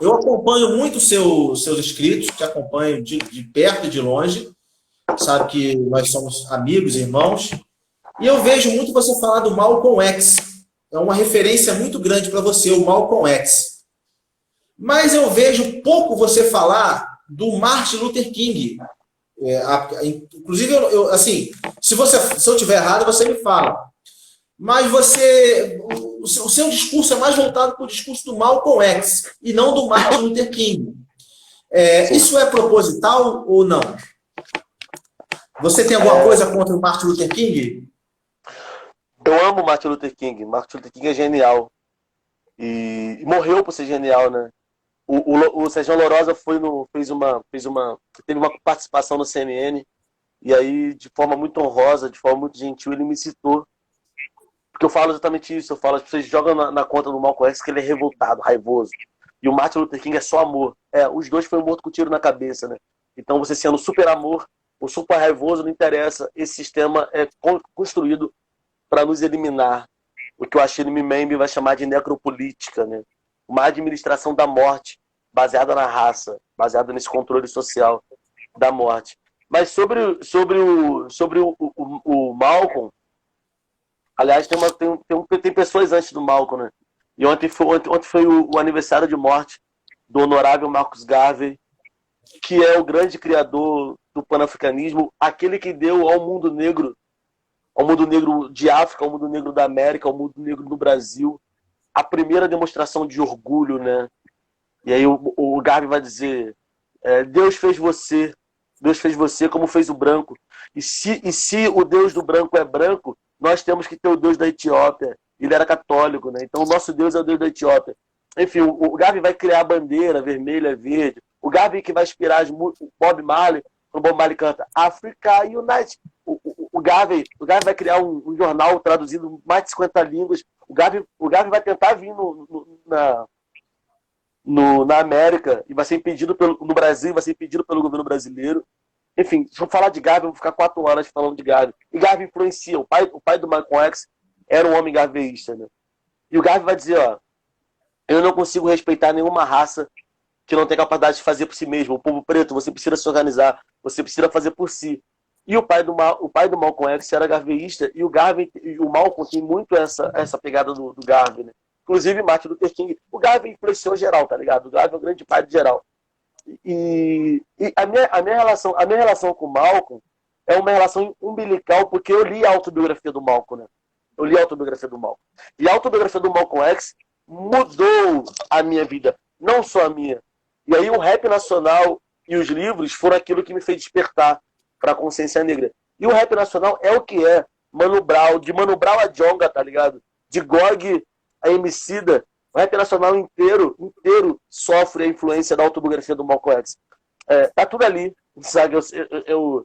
Speaker 1: Eu acompanho muito seus escritos, te acompanho de perto e de longe, sabe que nós somos amigos, irmãos, e eu vejo muito você falar do Malcolm X. É uma referência muito grande para você, o Malcolm X. Mas eu vejo pouco você falar do Martin Luther King. Inclusive, assim, se eu tiver errado, você me fala. Mas o seu discurso é mais voltado para o discurso do Malcolm X e não do Martin Luther King. Isso é proposital ou não? Você tem alguma coisa contra o Martin Luther King?
Speaker 3: Eu amo o Martin Luther King. Martin Luther King é genial. E morreu por ser genial, né? O Sérgio Lorosa teve uma participação no CNN, e aí, de forma muito honrosa, de forma muito gentil, ele me citou. Porque eu falo exatamente isso. Eu falo, as pessoas jogam na conta do Malcolm X que ele é revoltado, raivoso. E o Martin Luther King é só amor. Os dois foram mortos com tiro na cabeça, né? Então, você sendo super amor ou super raivoso, não interessa. Esse sistema é construído para nos eliminar. O que o Achille Mbembe vai chamar de necropolítica, né? Uma administração da morte baseada na raça, baseada nesse controle social da morte. Mas sobre o Malcolm, aliás, tem pessoas antes do Malcolm, né? E ontem foi o aniversário de morte do honorável Marcus Garvey, que é o grande criador do panafricanismo, aquele que deu ao mundo negro de África, ao mundo negro da América, ao mundo negro do Brasil, a primeira demonstração de orgulho, né? E aí o Garvey vai dizer, Deus fez você como fez o branco. E se o Deus do branco é branco, nós temos que ter o Deus da Etiópia. Ele era católico, né? Então o nosso Deus é o Deus da Etiópia. Enfim, o Garvey vai criar a bandeira vermelha, verde. O Garvey que vai inspirar o Bob Marley, quando o Bob Marley canta Africa Unite. O Garvey vai criar um jornal traduzido em mais de 50 línguas. O Garvey vai tentar vir na América e vai ser impedido no Brasil, vai ser impedido pelo governo brasileiro. Enfim, se eu falar de Garvey, eu vou ficar 4 horas falando de Garvey. E Garvey influencia. O pai do Malcolm X era um homem garveyista, né? E o Garvey vai dizer, eu não consigo respeitar nenhuma raça que não tem capacidade de fazer por si mesmo. O povo preto, você precisa se organizar, você precisa fazer por si. E o pai do Malcolm X era garveyista, e o Malcolm tem muito essa pegada do Garvey, né? Inclusive Martin Luther King. O Garvey influenciou geral, tá ligado? O Garvey é o grande pai de geral. E a minha relação com o Malcolm é uma relação umbilical, porque eu li a autobiografia do Malcolm, né? Eu li a autobiografia do Malcolm. E a autobiografia do Malcolm X mudou a minha vida, não só a minha. E aí o rap nacional e os livros foram aquilo que me fez despertar para a consciência negra. E o rap nacional é o que é. Mano Brown, de Mano Brown a Djonga, tá ligado? De Gog a Emicida. O rap nacional inteiro sofre a influência da autobiografia do Malcolm X. Tá tudo ali, sabe? Eu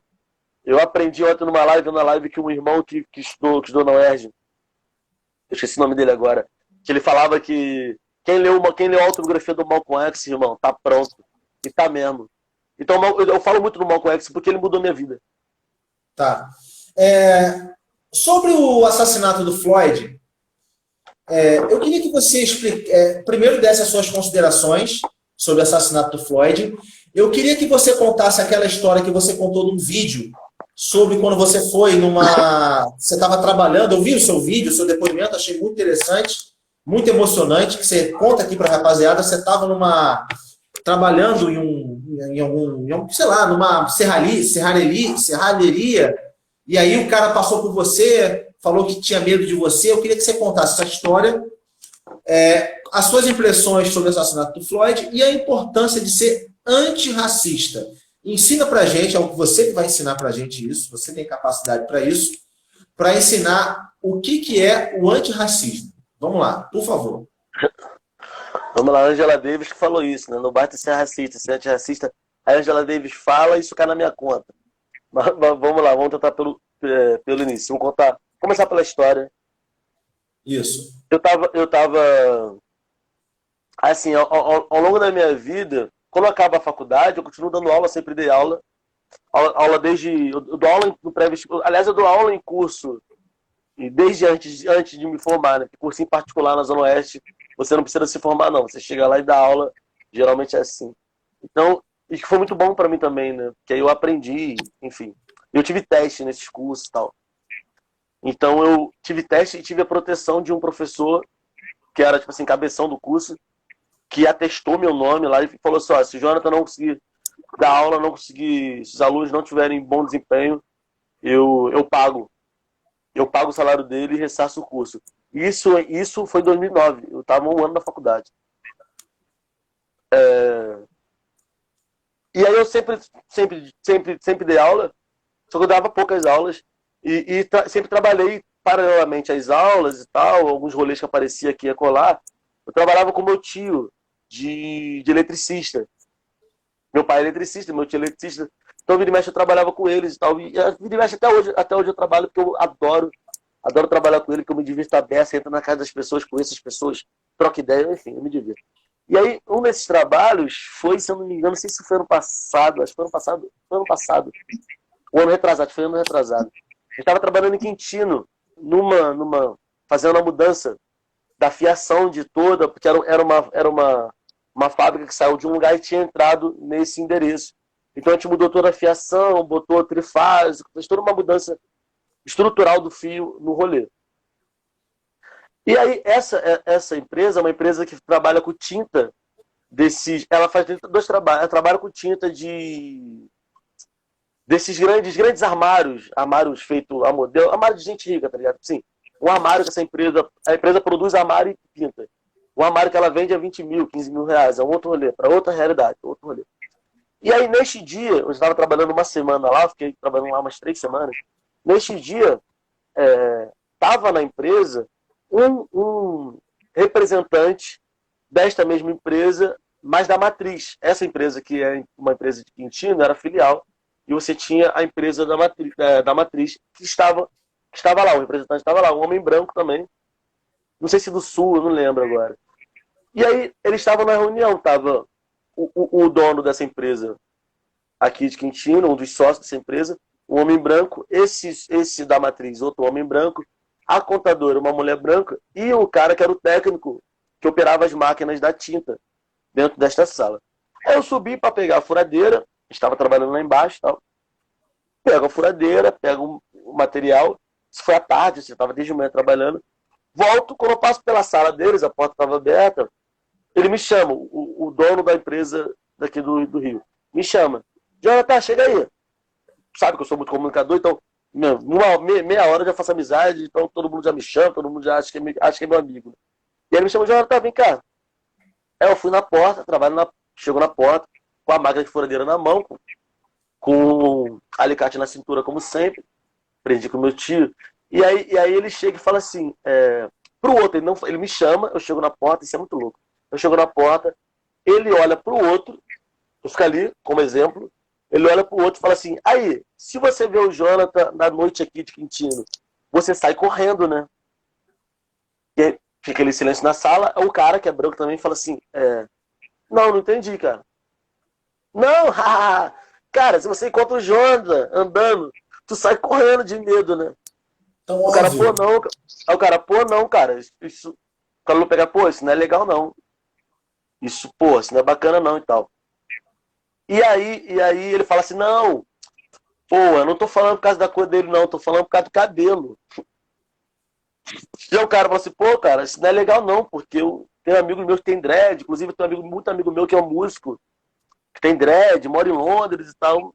Speaker 3: aprendi ontem numa live que um irmão que estudou na UERJ, eu esqueci o nome dele agora, que ele falava que quem leu a autobiografia do Malcolm X, irmão, tá pronto. E tá mesmo. Então eu falo muito do Malcolm X porque ele mudou minha vida.
Speaker 1: Tá. Sobre o assassinato do Floyd, eu queria que você primeiro desse as suas considerações sobre o assassinato do Floyd. Eu queria que você contasse aquela história que você contou num vídeo sobre quando você foi você estava trabalhando. Eu vi o seu vídeo, o seu depoimento, achei muito interessante, muito emocionante, que você conta aqui para a rapaziada. Você estava trabalhando numa serralheria, e aí o cara passou por você, falou que tinha medo de você. Eu queria que você contasse essa história, as suas impressões sobre o assassinato do Floyd e a importância de ser antirracista. Ensina pra gente, é você que vai ensinar pra gente isso, você tem capacidade para isso, para ensinar o que é o antirracismo. Vamos lá, por favor.
Speaker 3: Vamos lá, a Angela Davis que falou isso, né? Não basta ser racista, ser antirracista. A Angela Davis fala e isso cai na minha conta. Mas vamos lá, vamos tentar pelo início. Começar pela história.
Speaker 1: Isso.
Speaker 3: Eu tava assim, ao longo da minha vida, quando eu acabo a faculdade, eu continuo dando aula, sempre dei aula. Eu dou aula no pré-vestibular. Aliás, eu dou aula em curso, e desde antes de me formar, né? Curso em particular na Zona Oeste, você não precisa se formar, não. Você chega lá e dá aula, geralmente é assim. Então, isso que foi muito bom para mim também, né? Porque aí eu aprendi, enfim. Eu tive teste nesses cursos e tal. Então, eu tive teste e tive a proteção de um professor, que era, tipo assim, cabeção do curso, que atestou meu nome lá e falou assim, ó, se o Jonathan não conseguir dar aula, não conseguir, se os alunos não tiverem bom desempenho, eu pago. Eu pago o salário dele e ressarço o curso. Isso foi em 2009. Eu estava 1 ano na faculdade. E aí eu sempre dei aula, só que eu dava poucas aulas e sempre trabalhei paralelamente às aulas e tal, alguns rolês que aparecia aqui e acolá. Eu trabalhava com meu tio de eletricista. Meu pai é eletricista, meu tio é eletricista. Então, vira e mexe, eu trabalhava com eles e tal. E vira e mexe até hoje eu trabalho, porque eu adoro trabalhar com ele, porque eu me divirto a beça, entro na casa das pessoas, conheço as pessoas, troco ideia, enfim, eu me divirto. E aí, um desses trabalhos foi, se eu não me engano, não sei se foi ano passado, acho que foi ano passado. O ano retrasado, foi ano retrasado. Eu estava trabalhando em Quintino, fazendo uma mudança da fiação de toda, porque era uma fábrica que saiu de um lugar e tinha entrado nesse endereço. Então a gente mudou toda a fiação, botou trifásico, fez toda uma mudança estrutural do fio no rolê. E aí essa empresa é uma empresa que trabalha com tinta ela faz dois trabalhos, ela trabalha com tinta desses grandes armários feitos a modelo, armário de gente rica, tá ligado? Sim, um armário que a empresa produz armário e pinta. Um armário que ela vende a 20 mil, 15 mil reais, é um outro rolê, para outra realidade, outro rolê. E aí, neste dia, eu estava trabalhando uma semana lá, fiquei trabalhando lá umas 3 semanas. Neste dia, estava na empresa um representante desta mesma empresa, mas da matriz. Essa empresa, que é uma empresa de Quintino, era filial, e você tinha a empresa da matriz que estava lá, o representante estava lá, um homem branco também, não sei se do Sul, eu não lembro agora. E aí, eles estavam na reunião, estava o dono dessa empresa aqui de Quintino, um dos sócios dessa empresa, um homem branco, esse da matriz, outro homem branco, a contadora, uma mulher branca, e o cara que era o técnico que operava as máquinas da tinta dentro desta sala. Aí eu subi para pegar a furadeira, estava trabalhando lá embaixo, tal. Pego a furadeira, pego o material, isso foi à tarde, eu estava desde manhã trabalhando, volto, quando eu passo pela sala deles, a porta estava aberta, ele me chama, o dono da empresa daqui do Rio, me chama. Jonathan, chega aí. Sabe que eu sou muito comunicador, então, meia hora eu já faço amizade, então todo mundo já me chama, todo mundo já acha que é meu amigo. E ele me chama, Jonathan, vem cá. Aí eu fui na porta, chego na porta, com a máquina de furadeira na mão, com alicate na cintura, como sempre, aprendi com meu tio. E aí ele chega e fala assim, pro outro, ele me chama, eu chego na porta, isso é muito louco. Eu chego na porta, ele olha pro outro, eu fico ali, como exemplo, ele olha pro outro e fala assim, aí, se você vê o Jonathan na noite aqui de Quintino, você sai correndo, né? E aí fica aquele silêncio na sala, o cara, que é branco também, fala assim, não entendi, cara. Não, cara, se você encontra o Jonathan andando, tu sai correndo de medo, né?
Speaker 1: Então,
Speaker 3: o cara, pô, não. Aí o cara, pô, não, cara, isso... O cara não pegar, pô, isso não é legal, não. Isso, pô, isso não é bacana, não, e tal. E aí ele fala assim, não, pô, eu não tô falando por causa da cor dele, não, tô falando por causa do cabelo. E o cara fala assim, pô, cara, isso não é legal, não, porque eu tenho amigos meus que tem dread, inclusive eu tenho muito amigo meu que é um músico, que tem dread, mora em Londres e tal.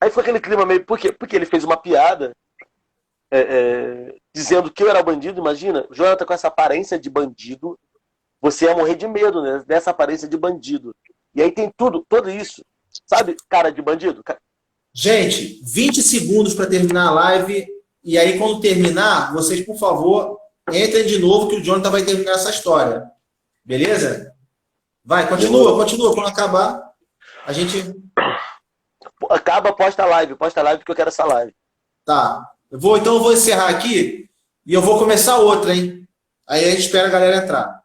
Speaker 3: Aí foi aquele clima meio... Porque ele fez uma piada dizendo que eu era bandido, imagina, o Jonathan com essa aparência de bandido, você ia morrer de medo, né? Dessa aparência de bandido. E aí tem tudo isso. Sabe, cara de bandido?
Speaker 1: Gente, 20 segundos para terminar a live. E aí, quando terminar, vocês, por favor, entrem de novo que o Jonathan vai terminar essa história. Beleza? Vai, continua. Quando acabar, a gente...
Speaker 3: Acaba, posta a live, porque eu quero essa live.
Speaker 1: Tá. Então eu vou encerrar aqui e eu vou começar outra, hein? Aí a gente espera a galera entrar.